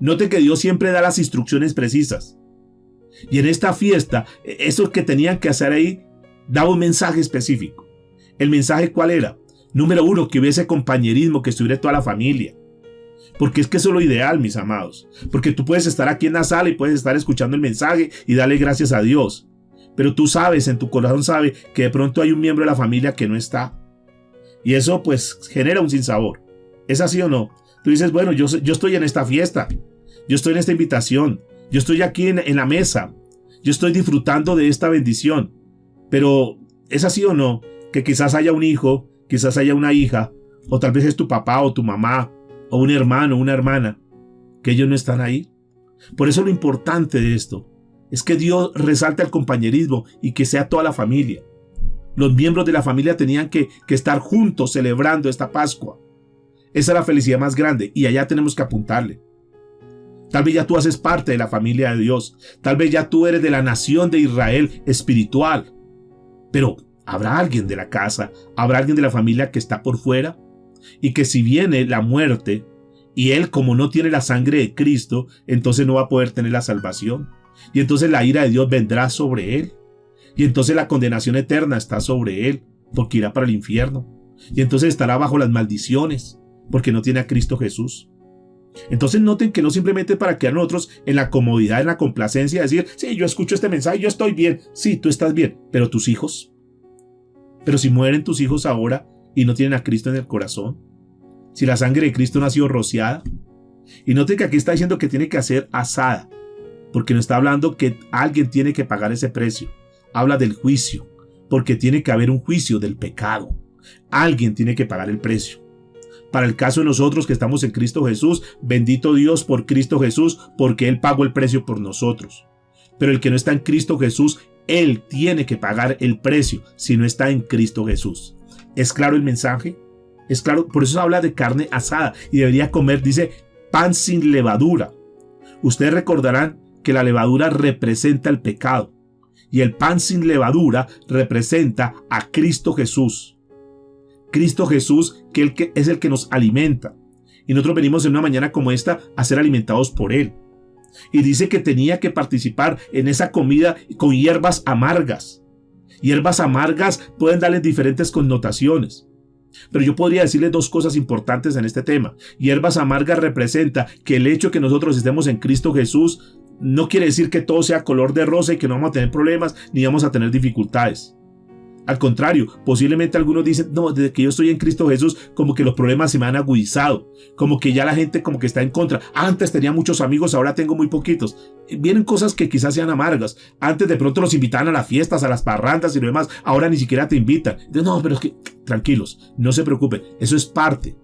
Note que Dios siempre da las instrucciones precisas. Y en esta fiesta, eso que tenían que hacer ahí, daba un mensaje específico. ¿El mensaje cuál era? Número 1, que hubiese compañerismo, que estuviera toda la familia. Porque es que eso es lo ideal, mis amados. Porque tú puedes estar aquí en la sala y puedes estar escuchando el mensaje y darle gracias a Dios. Pero tú sabes, en tu corazón sabes que de pronto hay un miembro de la familia que no está. Y eso pues genera un sinsabor. ¿Es así o no? Tú dices, bueno, yo estoy en esta fiesta. Yo estoy en esta invitación. Yo estoy aquí en la mesa. Yo estoy disfrutando de esta bendición. Pero ¿es así o no? Que quizás haya un hijo, quizás haya una hija, o tal vez es tu papá o tu mamá, o un hermano o una hermana, que ellos no están ahí. Por eso lo importante de esto es que Dios resalta el compañerismo y que sea toda la familia. Los miembros de la familia tenían que estar juntos celebrando esta Pascua. Esa es la felicidad más grande y allá tenemos que apuntarle. Tal vez ya tú haces parte de la familia de Dios. Tal vez ya tú eres de la nación de Israel espiritual. Pero ¿habrá alguien de la casa? ¿Habrá alguien de la familia que está por fuera? Y que si viene la muerte y él como no tiene la sangre de Cristo, entonces no va a poder tener la salvación. Y entonces la ira de Dios vendrá sobre él. Y entonces la condenación eterna está sobre él porque irá para el infierno. Y entonces estará bajo las maldiciones porque no tiene a Cristo Jesús. Entonces noten que no simplemente para quedar nosotros en la comodidad, en la complacencia, decir, sí, yo escucho este mensaje, yo estoy bien. Sí, tú estás bien, pero tus hijos. Pero si mueren tus hijos ahora y no tienen a Cristo en el corazón, si la sangre de Cristo no ha sido rociada. Y noten que aquí está diciendo que tiene que hacer asada, porque no está hablando que alguien tiene que pagar ese precio. Habla del juicio, porque tiene que haber un juicio del pecado. Alguien tiene que pagar el precio. Para el caso de nosotros que estamos en Cristo Jesús, bendito Dios por Cristo Jesús, porque Él pagó el precio por nosotros. Pero el que no está en Cristo Jesús, Él tiene que pagar el precio si no está en Cristo Jesús. ¿Es claro el mensaje? Es claro, por eso habla de carne asada y debería comer, dice, pan sin levadura. Ustedes recordarán que la levadura representa el pecado y el pan sin levadura representa a Cristo Jesús. Cristo Jesús, que es el que nos alimenta. Y nosotros venimos en una mañana como esta a ser alimentados por Él. Y dice que tenía que participar en esa comida con hierbas amargas. Hierbas amargas pueden darles diferentes connotaciones. Pero yo podría decirles dos cosas importantes en este tema. Hierbas amargas representa que el hecho de que nosotros estemos en Cristo Jesús no quiere decir que todo sea color de rosa y que no vamos a tener problemas ni vamos a tener dificultades. Al contrario, posiblemente algunos dicen, no, desde que yo estoy en Cristo Jesús, como que los problemas se me han agudizado, como que ya la gente como que está en contra. Antes tenía muchos amigos, ahora tengo muy poquitos. Vienen cosas que quizás sean amargas. Antes de pronto los invitaban a las fiestas, a las parrandas y lo demás, ahora ni siquiera te invitan. Entonces, no, pero es que, tranquilos, no se preocupen, eso es parte.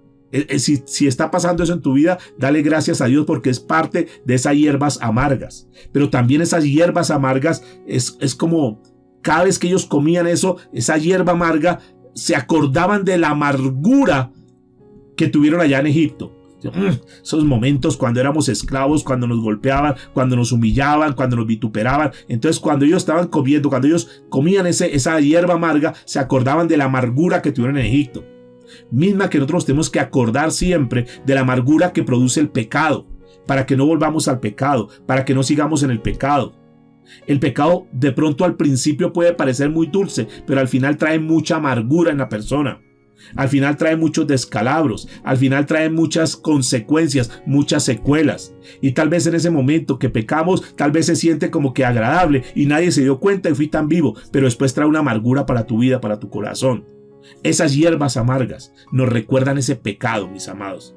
Si está pasando eso en tu vida, dale gracias a Dios porque es parte de esas hierbas amargas. Pero también esas hierbas amargas es como cada vez que ellos comían eso, esa hierba amarga, se acordaban de la amargura que tuvieron allá en Egipto. Esos momentos cuando éramos esclavos, cuando nos golpeaban, cuando nos humillaban, cuando nos vituperaban. Entonces cuando ellos estaban comiendo, cuando ellos comían esa hierba amarga, se acordaban de la amargura que tuvieron en Egipto. Misma que nosotros tenemos que acordar siempre de la amargura que produce el pecado, para que no volvamos al pecado, para que no sigamos en el pecado. El pecado de pronto al principio puede parecer muy dulce, pero al final trae mucha amargura en la persona. Al final trae muchos descalabros, al final trae muchas consecuencias, muchas secuelas. Y tal vez en ese momento que pecamos, tal vez se siente como que agradable y nadie se dio cuenta y fui tan vivo, pero después trae una amargura para tu vida, para tu corazón. Esas hierbas amargas nos recuerdan ese pecado, mis amados.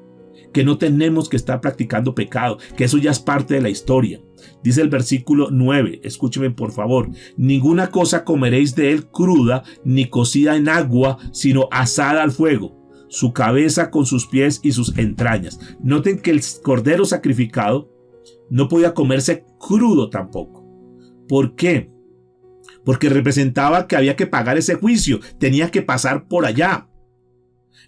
Que no tenemos que estar practicando pecado, que eso ya es parte de la historia. Dice el versículo 9, escúcheme por favor, ninguna cosa comeréis de él cruda, ni cocida en agua, sino asada al fuego, su cabeza con sus pies y sus entrañas. Noten que el cordero sacrificado no podía comerse crudo tampoco. ¿Por qué? Porque representaba que había que pagar ese juicio, tenía que pasar por allá.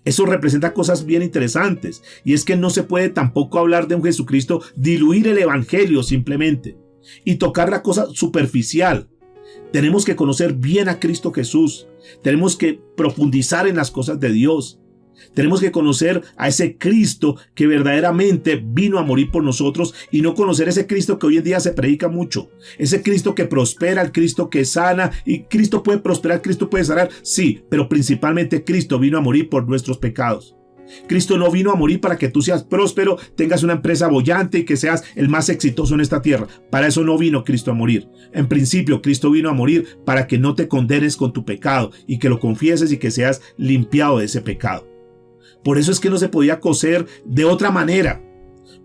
Eso representa cosas bien interesantes, y es que no se puede tampoco hablar de un Jesucristo, diluir el evangelio simplemente y tocar la cosa superficial. Tenemos que conocer bien a Cristo Jesús, tenemos que profundizar en las cosas de Dios. Tenemos que conocer a ese Cristo que verdaderamente vino a morir por nosotros y no conocer ese Cristo que hoy en día se predica mucho. Ese Cristo que prospera, el Cristo que sana. Y Cristo puede prosperar, Cristo puede sanar, sí, pero principalmente Cristo vino a morir por nuestros pecados. Cristo no vino a morir para que tú seas próspero, tengas una empresa bollante y que seas el más exitoso en esta tierra. Para eso no vino Cristo a morir. En principio, Cristo vino a morir para que no te condenes con tu pecado y que lo confieses y que seas limpiado de ese pecado. Por eso es que no se podía cocer de otra manera.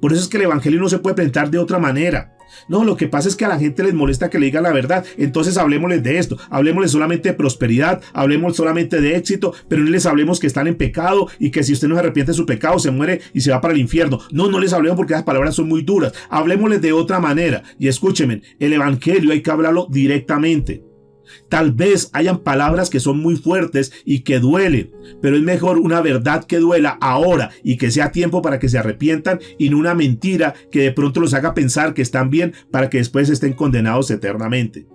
Por eso es que el evangelio no se puede presentar de otra manera. No, lo que pasa es que a la gente les molesta que le digan la verdad. Entonces hablemosles de esto. Hablemosles solamente de prosperidad. Hablemos solamente de éxito. Pero no les hablemos que están en pecado y que si usted no se arrepiente de su pecado se muere y se va para el infierno. No, no les hablemos porque esas palabras son muy duras. Hablemosles de otra manera. Y escúchenme, el evangelio hay que hablarlo directamente. Tal vez hayan palabras que son muy fuertes y que duelen, pero es mejor una verdad que duela ahora y que sea tiempo para que se arrepientan y no una mentira que de pronto los haga pensar que están bien para que después estén condenados eternamente.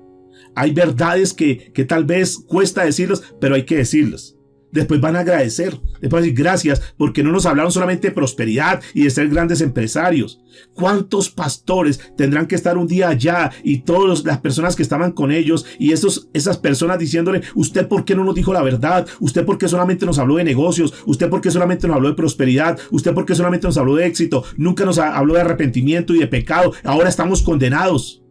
Hay verdades que tal vez cuesta decirlas, pero hay que decirlas. Después van a agradecer, después van a decir gracias porque no nos hablaron solamente de prosperidad y de ser grandes empresarios. ¿Cuántos pastores tendrán que estar un día allá y todas las personas que estaban con ellos y esas personas diciéndole, usted por qué no nos dijo la verdad, usted por qué solamente nos habló de negocios, usted por qué solamente nos habló de prosperidad, usted por qué solamente nos habló de éxito, nunca nos habló de arrepentimiento y de pecado, ahora estamos condenados?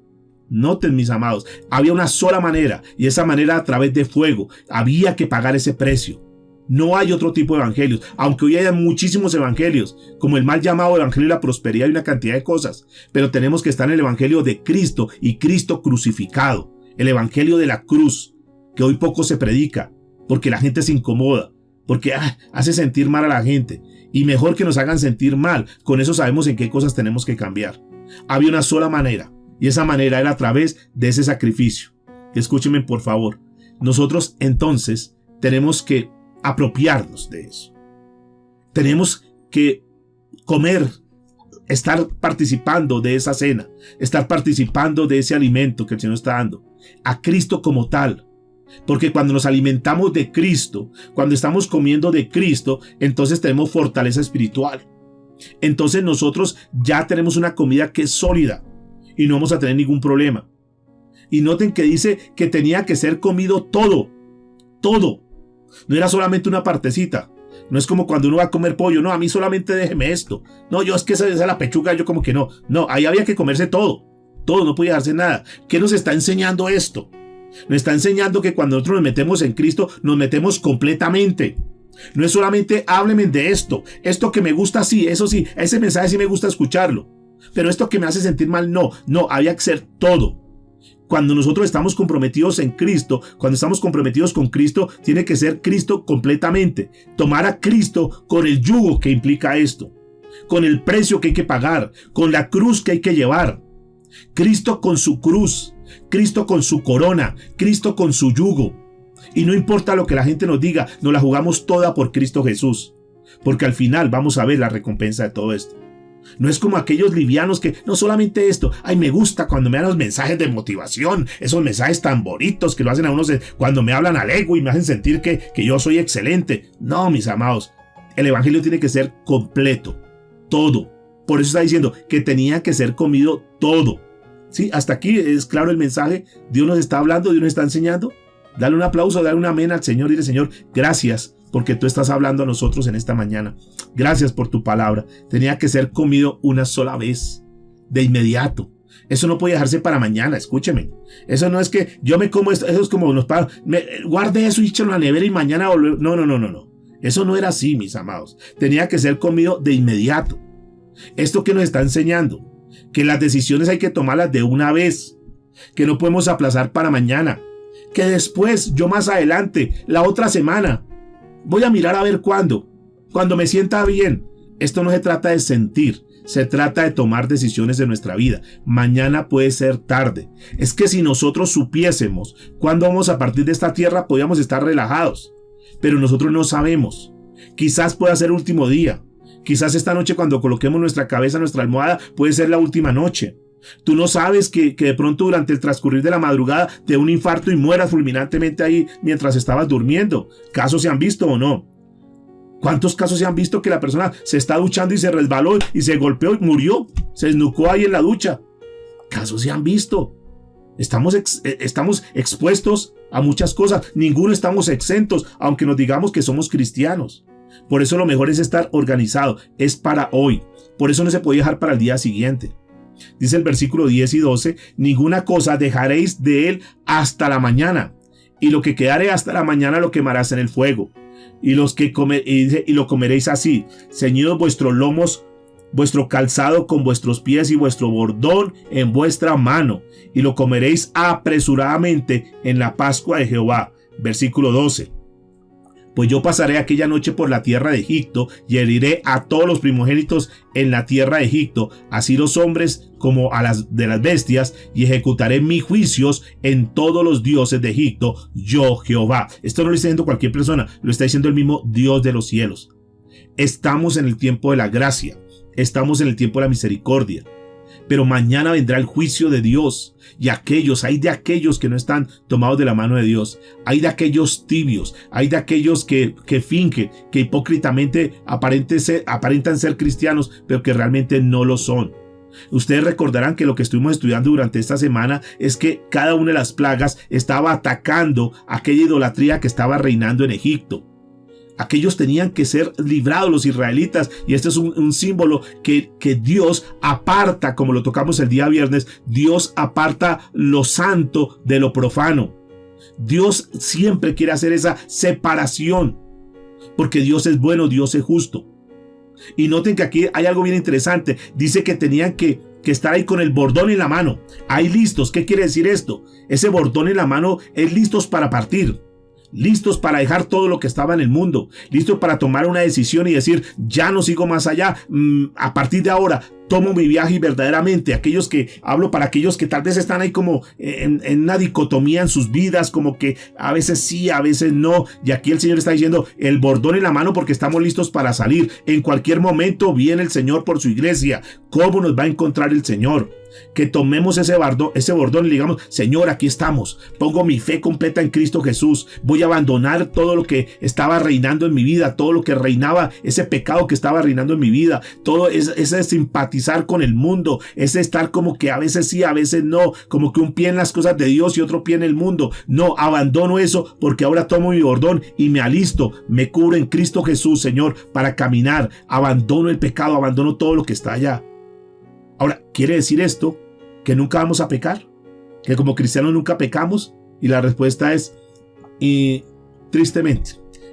Noten, mis amados, había una sola manera y esa manera a través de fuego. Había que pagar ese precio. No hay otro tipo de evangelios, aunque hoy haya muchísimos evangelios, como el mal llamado evangelio de la prosperidad y una cantidad de cosas, pero tenemos que estar en el evangelio de Cristo y Cristo crucificado, el evangelio de la cruz, que hoy poco se predica, porque la gente se incomoda, porque hace sentir mal a la gente, y mejor que nos hagan sentir mal, con eso sabemos en qué cosas tenemos que cambiar. Había una sola manera, y esa manera era a través de ese sacrificio. Escúchenme por favor, nosotros entonces tenemos que apropiarnos de eso. Tenemos que comer, estar participando de esa cena, estar participando de ese alimento que el Señor está dando, a Cristo como tal. Porque cuando nos alimentamos de Cristo, cuando estamos comiendo de Cristo, entonces tenemos fortaleza espiritual. Entonces nosotros ya tenemos una comida que es sólida y no vamos a tener ningún problema. Y noten que dice que tenía que ser comido todo, todo. No era solamente una partecita. No es como cuando uno va a comer pollo. No, a mí solamente déjeme esto. No, yo es que esa es la pechuga, yo como que no. No, ahí había que comerse todo. Todo, no podía darse nada. ¿Qué nos está enseñando esto? Nos está enseñando que cuando nosotros nos metemos en Cristo, nos metemos completamente. No es solamente hábleme de esto que me gusta sí, eso sí, ese mensaje sí me gusta escucharlo, pero esto que me hace sentir mal no, había que ser todo. Cuando nosotros estamos comprometidos en Cristo, cuando estamos comprometidos con Cristo, tiene que ser Cristo completamente. Tomar a Cristo con el yugo que implica esto, con el precio que hay que pagar, con la cruz que hay que llevar. Cristo con su cruz, Cristo con su corona, Cristo con su yugo. Y no importa lo que la gente nos diga, nos la jugamos toda por Cristo Jesús, porque al final vamos a ver la recompensa de todo esto. No es como aquellos livianos que no solamente esto, ay, me gusta cuando me dan los mensajes de motivación, esos mensajes tan bonitos que lo hacen a uno cuando me hablan al ego y me hacen sentir que yo soy excelente. No, mis amados, el evangelio tiene que ser completo, todo. Por eso está diciendo que tenía que ser comido todo. Sí, hasta aquí es claro el mensaje. Dios nos está hablando, Dios nos está enseñando. Dale un aplauso, dale un amén al Señor y dile: Señor, gracias porque tú estás hablando a nosotros en esta mañana. Gracias por tu palabra. Tenía que ser comido una sola vez, de inmediato. Eso no puede dejarse para mañana, escúcheme. Eso no es que yo me como esto, eso es como nos pagan. Guarde eso y échalo en la nevera y mañana volver. No. Eso no era así, mis amados. Tenía que ser comido de inmediato. Esto que nos está enseñando, que las decisiones hay que tomarlas de una vez, que no podemos aplazar para mañana, que después, yo más adelante, la otra semana, voy a mirar a ver cuándo me sienta bien. Esto no se trata de sentir, se trata de tomar decisiones de nuestra vida. Mañana puede ser tarde. Es que si nosotros supiésemos cuándo vamos a partir de esta tierra, podríamos estar relajados, pero nosotros no sabemos. Quizás pueda ser el último día. Quizás esta noche, cuando coloquemos nuestra cabeza en nuestra almohada, puede ser la última noche. Tú no sabes que de pronto durante el transcurrir de la madrugada te dé un infarto y mueras fulminantemente ahí mientras estabas durmiendo. ¿Casos se han visto o no? ¿Cuántos casos se han visto que la persona se está duchando y se resbaló y se golpeó y murió? Se desnucó ahí en la ducha. Casos se han visto. Estamos expuestos a muchas cosas. Ninguno estamos exentos, aunque nos digamos que somos cristianos. Por eso lo mejor es estar organizado. Es para hoy. Por eso no se puede dejar para el día siguiente. Dice el versículo 10 y 12, ninguna cosa dejaréis de él hasta la mañana, y lo que quedare hasta la mañana lo quemarás en el fuego, y lo comeréis así, ceñidos vuestros lomos, vuestro calzado con vuestros pies y vuestro bordón en vuestra mano, y lo comeréis apresuradamente en la Pascua de Jehová. Versículo 12. Pues yo pasaré aquella noche por la tierra de Egipto y heriré a todos los primogénitos en la tierra de Egipto, así los hombres como a las de las bestias, y ejecutaré mis juicios en todos los dioses de Egipto, yo Jehová. Esto no lo está diciendo cualquier persona, lo está diciendo el mismo Dios de los cielos. Estamos en el tiempo de la gracia, estamos en el tiempo de la misericordia, pero mañana vendrá el juicio de Dios. Y hay de aquellos que no están tomados de la mano de Dios, hay de aquellos tibios, hay de aquellos que fingen, que hipócritamente aparentan ser cristianos, pero que realmente no lo son. Ustedes recordarán que lo que estuvimos estudiando durante esta semana es que cada una de las plagas estaba atacando aquella idolatría que estaba reinando en Egipto. Aquellos tenían que ser librados, los israelitas, y este es un símbolo que Dios aparta, como lo tocamos el día viernes. Dios aparta lo santo de lo profano. Dios siempre quiere hacer esa separación, porque Dios es bueno, Dios es justo. Y noten que aquí hay algo bien interesante. Dice que tenían que estar ahí con el bordón en la mano, ahí listos. ¿Qué quiere decir esto? Ese bordón en la mano es listos para partir, listos para dejar todo lo que estaba en el mundo, listos para tomar una decisión y decir: ya no sigo más allá, a partir de ahora tomo mi viaje. Y verdaderamente hablo para aquellos que tal vez están ahí como en una dicotomía en sus vidas, como que a veces sí, a veces no. Y aquí el Señor está diciendo: el bordón en la mano, porque estamos listos para salir. En cualquier momento viene el Señor por su iglesia. ¿Cómo nos va a encontrar el Señor? Que tomemos ese bordón y digamos: Señor, aquí estamos, pongo mi fe completa en Cristo Jesús, voy a abandonar todo lo que estaba reinando en mi vida, todo lo que reinaba, ese pecado que estaba reinando en mi vida, todo ese simpatizar con el mundo, ese estar como que a veces sí, a veces no, como que un pie en las cosas de Dios y otro pie en el mundo. No, abandono eso, porque ahora tomo mi bordón y me alisto, me cubro en Cristo Jesús, Señor, para caminar. Abandono el pecado, abandono todo lo que está allá. Ahora, ¿quiere decir esto que nunca vamos a pecar? ¿Que como cristianos nunca pecamos? Y la respuesta es, y tristemente,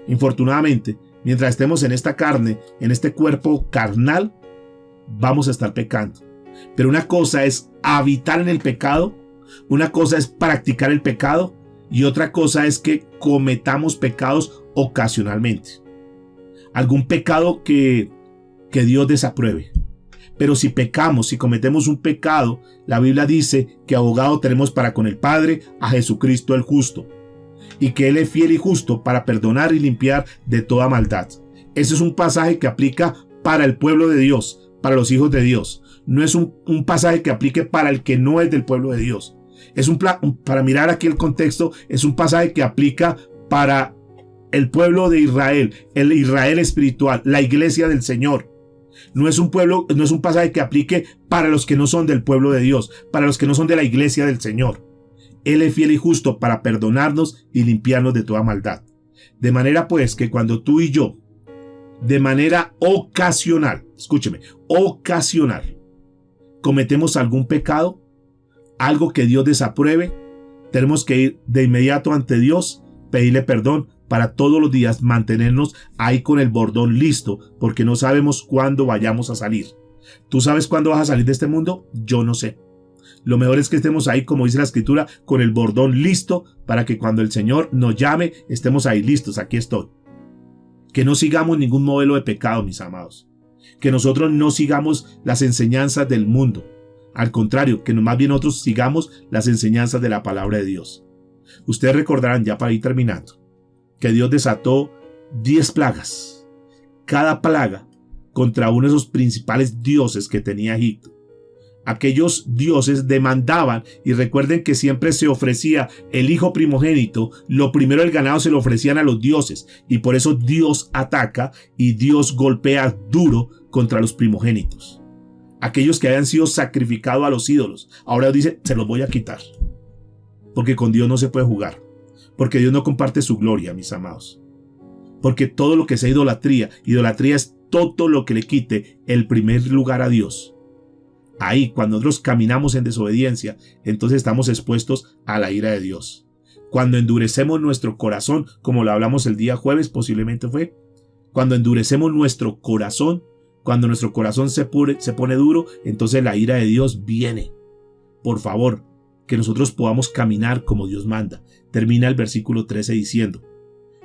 infortunadamente, mientras estemos en esta carne, en este cuerpo carnal, vamos a estar pecando. Pero una cosa es habitar en el pecado, una cosa es practicar el pecado y otra cosa es que cometamos pecados ocasionalmente. Algún pecado que Dios desapruebe. Pero si pecamos, si cometemos un pecado, la Biblia dice que abogado tenemos para con el Padre a Jesucristo el justo, y que Él es fiel y justo para perdonar y limpiar de toda maldad. Ese es un pasaje que aplica para el pueblo de Dios, para los hijos de Dios. No es un pasaje que aplique para el que no es del pueblo de Dios. Para mirar aquí el contexto, es un pasaje que aplica para el pueblo de Israel, el Israel espiritual, la iglesia del Señor. No es un pasaje que aplique para los que no son del pueblo de Dios, para los que no son de la iglesia del Señor. Él es fiel y justo para perdonarnos y limpiarnos de toda maldad. De manera pues que cuando tú y yo, de manera ocasional, escúcheme, ocasional, cometemos algún pecado, algo que Dios desapruebe, tenemos que ir de inmediato ante Dios, pedirle perdón, para todos los días mantenernos ahí con el bordón listo, porque no sabemos cuándo vayamos a salir. ¿Tú sabes cuándo vas a salir de este mundo? Yo no sé. Lo mejor es que estemos ahí, como dice la Escritura, con el bordón listo, para que cuando el Señor nos llame, estemos ahí listos. Aquí estoy. Que no sigamos ningún modelo de pecado, mis amados. Que nosotros no sigamos las enseñanzas del mundo. Al contrario, que más bien nosotros sigamos las enseñanzas de la palabra de Dios. Ustedes recordarán, ya para ir terminando, que Dios desató 10 plagas, cada plaga contra uno de esos principales dioses que tenía Egipto. Aquellos dioses demandaban, y recuerden que siempre se ofrecía el hijo primogénito, lo primero del ganado se lo ofrecían a los dioses, y por eso Dios ataca y Dios golpea duro contra los primogénitos. Aquellos que habían sido sacrificados a los ídolos, ahora dice, se los voy a quitar, porque con Dios no se puede jugar. Porque Dios no comparte su gloria, mis amados. Porque todo lo que sea idolatría es todo lo que le quite el primer lugar a Dios. Ahí, cuando nosotros caminamos en desobediencia, entonces estamos expuestos a la ira de Dios. Cuando endurecemos nuestro corazón, como lo hablamos el día jueves, posiblemente fue, cuando endurecemos nuestro corazón, cuando nuestro corazón se pone duro, entonces la ira de Dios viene. Por favor, que nosotros podamos caminar como Dios manda. Termina el versículo 13 diciendo,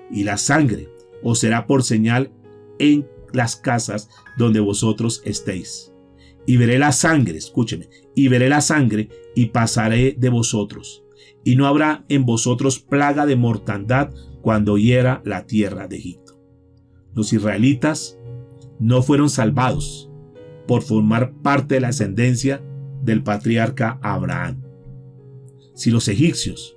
y la sangre os será por señal en las casas donde vosotros estéis. Y veré la sangre, escúcheme, y veré la sangre y pasaré de vosotros. Y no habrá en vosotros plaga de mortandad cuando hiera la tierra de Egipto. Los israelitas no fueron salvados por formar parte de la ascendencia del patriarca Abraham. Si los egipcios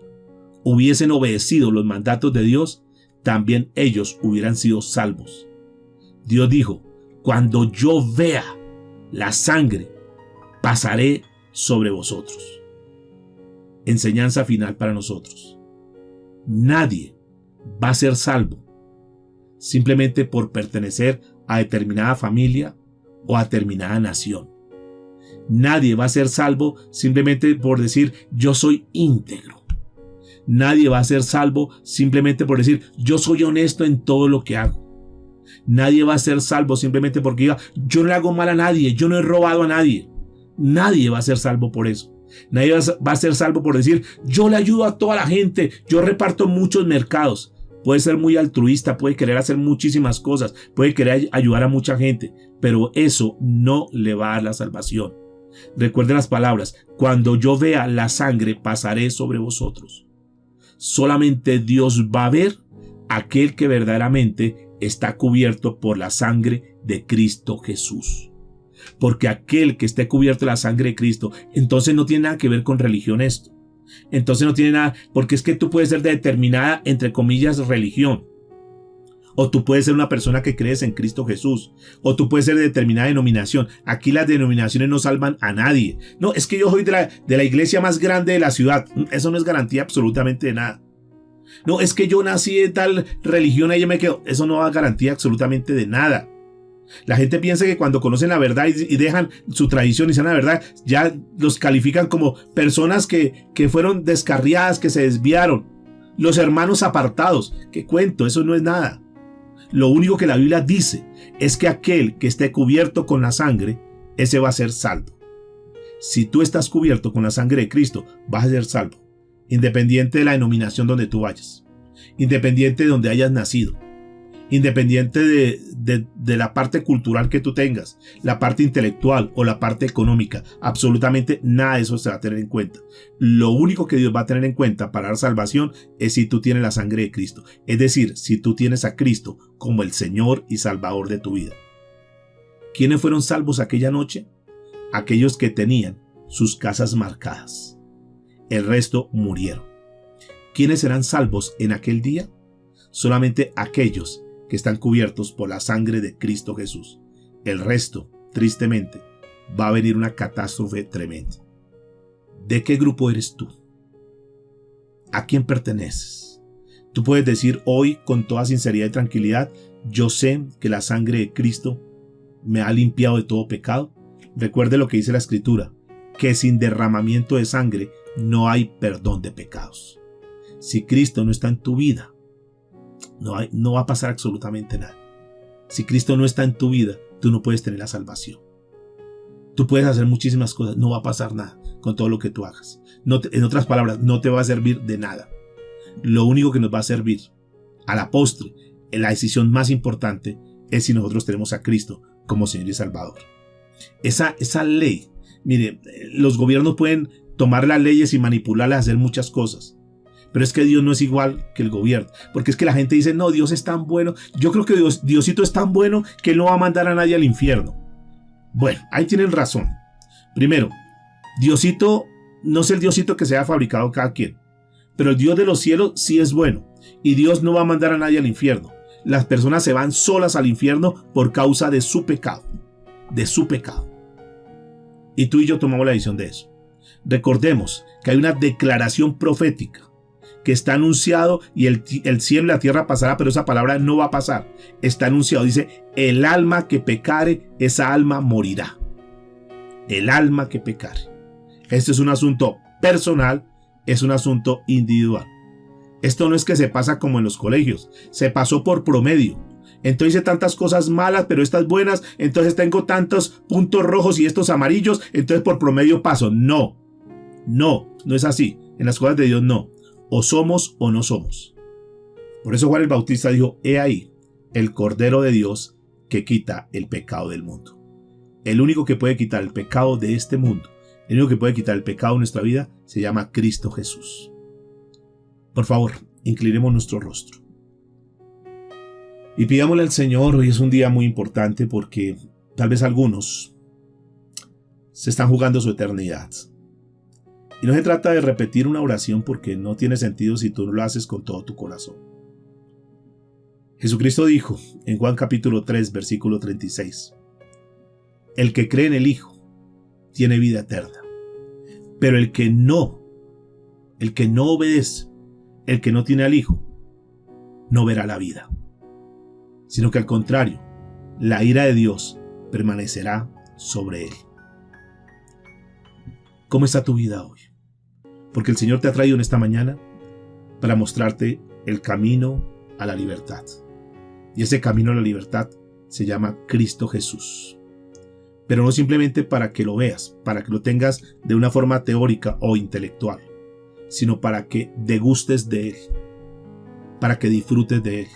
hubiesen obedecido los mandatos de Dios, también ellos hubieran sido salvos. Dios dijo, cuando yo vea la sangre, pasaré sobre vosotros. Enseñanza final para nosotros. Nadie va a ser salvo simplemente por pertenecer a determinada familia o a determinada nación. Nadie va a ser salvo simplemente por decir yo soy íntegro. Nadie va a ser salvo simplemente por decir yo soy honesto en todo lo que hago. Nadie va a ser salvo simplemente porque diga yo no le hago mal a nadie, yo no he robado a nadie. Nadie va a ser salvo por eso. Nadie va a ser salvo por decir yo le ayudo a toda la gente, yo reparto muchos mercados. Puede ser muy altruista, puede querer hacer muchísimas cosas, puede querer ayudar a mucha gente, pero eso no le va a dar la salvación. Recuerde las palabras, cuando yo vea la sangre pasaré sobre vosotros. Solamente Dios va a ver aquel que verdaderamente está cubierto por la sangre de Cristo Jesús. Porque aquel que esté cubierto de la sangre de Cristo, entonces no tiene nada que ver con religión esto. Entonces no tiene nada, porque es que tú puedes ser de determinada, entre comillas, religión. O tú puedes ser una persona que crees en Cristo Jesús. O tú puedes ser de determinada denominación. Aquí las denominaciones no salvan a nadie. No, es que yo soy de la iglesia más grande de la ciudad. Eso no es garantía absolutamente de nada. No, es que yo nací de tal religión y yo me quedo. Eso no da garantía absolutamente de nada. La gente piensa que cuando conocen la verdad y dejan su tradición y saben la verdad, ya los califican como personas que fueron descarriadas, que se desviaron. Los hermanos apartados. ¿Qué cuento? Eso no es nada. Lo único que la Biblia dice es que aquel que esté cubierto con la sangre, ese va a ser salvo. Si tú estás cubierto con la sangre de Cristo, vas a ser salvo. Independiente de la denominación donde tú vayas. Independiente de donde hayas nacido. Independiente de la parte cultural que tú tengas, la parte intelectual o la parte económica, absolutamente nada de eso se va a tener en cuenta. Lo único que Dios va a tener en cuenta para dar salvación es si tú tienes la sangre de Cristo, es decir, si tú tienes a Cristo como el Señor y Salvador de tu vida. ¿Quiénes fueron salvos aquella noche? Aquellos que tenían sus casas marcadas. El resto murieron. ¿Quiénes serán salvos en aquel día? Solamente aquellos que están cubiertos por la sangre de Cristo Jesús. El resto, tristemente, va a venir una catástrofe tremenda. ¿De qué grupo eres tú? ¿A quién perteneces? Tú puedes decir hoy con toda sinceridad y tranquilidad, yo sé que la sangre de Cristo me ha limpiado de todo pecado. Recuerde lo que dice la Escritura, que sin derramamiento de sangre no hay perdón de pecados. Si Cristo no está en tu vida, no va a pasar absolutamente nada. Si Cristo no está en tu vida, tú no puedes tener la salvación. Tú puedes hacer muchísimas cosas, no va a pasar nada con todo lo que tú hagas. En otras palabras, no te va a servir de nada. Lo único que nos va a servir a la postre, en la decisión más importante, es si nosotros tenemos a Cristo como Señor y Salvador. Esa ley, mire, los gobiernos pueden tomar las leyes y manipularlas a hacer muchas cosas. Pero es que Dios no es igual que el gobierno. Porque es que la gente dice, no, Dios es tan bueno. Yo creo que Diosito es tan bueno que Él no va a mandar a nadie al infierno. Bueno, ahí tienen razón. Primero, Diosito no es el Diosito que se ha fabricado cada quien. Pero el Dios de los cielos sí es bueno. Y Dios no va a mandar a nadie al infierno. Las personas se van solas al infierno por causa de su pecado. De su pecado. Y tú y yo tomamos la decisión de eso. Recordemos que hay una declaración profética que está anunciado y el cielo y la tierra pasará, pero esa palabra no va a pasar. Está anunciado, dice, el alma que pecare, esa alma morirá. El alma que pecare. Este es un asunto personal, es un asunto individual. Esto no es que se pasa como en los colegios, se pasó por promedio. Entonces hice tantas cosas malas, pero estas buenas, entonces tengo tantos puntos rojos y estos amarillos, entonces por promedio paso. No es así. En las cosas de Dios no. O somos o no somos. Por eso Juan el Bautista dijo, he ahí el Cordero de Dios que quita el pecado del mundo. El único que puede quitar el pecado de este mundo, el único que puede quitar el pecado de nuestra vida, se llama Cristo Jesús. Por favor, inclinemos nuestro rostro. Y pidámosle al Señor, hoy es un día muy importante porque tal vez algunos se están jugando su eternidad. Y no se trata de repetir una oración porque no tiene sentido si tú no lo haces con todo tu corazón. Jesucristo dijo en Juan capítulo 3, versículo 36, el que cree en el Hijo tiene vida eterna, pero el que no obedece, el que no tiene al Hijo, no verá la vida, sino que al contrario, la ira de Dios permanecerá sobre él. ¿Cómo está tu vida hoy? Porque el Señor te ha traído en esta mañana para mostrarte el camino a la libertad. Y ese camino a la libertad se llama Cristo Jesús. Pero no simplemente para que lo veas, para que lo tengas de una forma teórica o intelectual, sino para que degustes de Él, para que disfrutes de Él,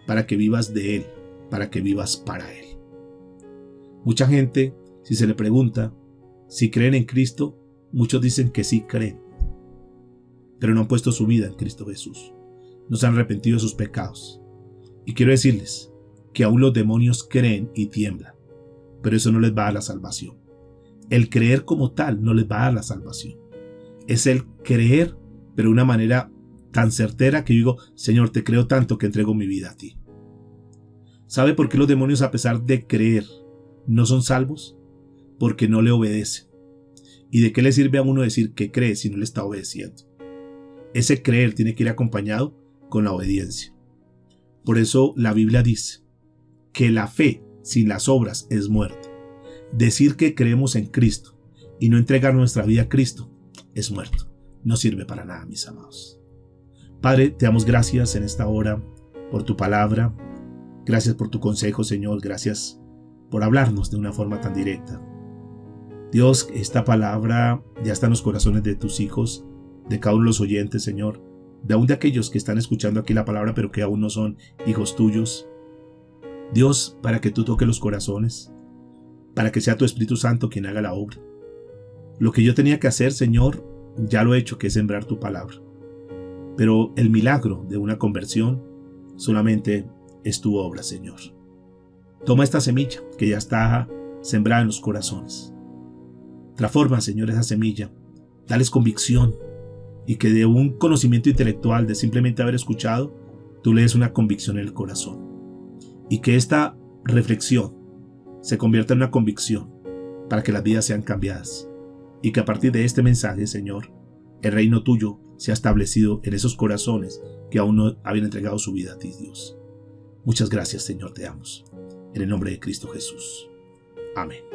para que vivas de Él, para que vivas para Él. Mucha gente, si se le pregunta si creen en Cristo, muchos dicen que sí creen, pero no han puesto su vida en Cristo Jesús. No se han arrepentido de sus pecados. Y quiero decirles que aún los demonios creen y tiemblan, pero eso no les va a dar la salvación. El creer como tal no les va a dar la salvación. Es el creer, pero de una manera tan certera que digo, Señor, te creo tanto que entrego mi vida a ti. ¿Sabe por qué los demonios, a pesar de creer, no son salvos? Porque no le obedecen. ¿Y de qué le sirve a uno decir que cree si no le está obedeciendo? Ese creer tiene que ir acompañado con la obediencia. Por eso la Biblia dice que la fe sin las obras es muerte. Decir que creemos en Cristo y no entregar nuestra vida a Cristo es muerto. No sirve para nada, mis amados. Padre, te damos gracias en esta hora por tu palabra. Gracias por tu consejo, Señor. Gracias por hablarnos de una forma tan directa. Dios, esta palabra ya está en los corazones de tus hijos, de cada uno de los oyentes, Señor, de aún de aquellos que están escuchando aquí la palabra, pero que aún no son hijos tuyos. Dios, para que tú toques los corazones, para que sea tu Espíritu Santo quien haga la obra. Lo que yo tenía que hacer, Señor, ya lo he hecho, que es sembrar tu palabra. Pero el milagro de una conversión solamente es tu obra, Señor. Toma esta semilla que ya está sembrada en los corazones. Transforma, Señor, esa semilla. Dales convicción y que de un conocimiento intelectual, de simplemente haber escuchado, tú le des una convicción en el corazón. Y que esta reflexión se convierta en una convicción para que las vidas sean cambiadas. Y que a partir de este mensaje, Señor, el reino tuyo sea establecido en esos corazones que aún no habían entregado su vida a ti, Dios. Muchas gracias, Señor, te damos. En el nombre de Cristo Jesús. Amén.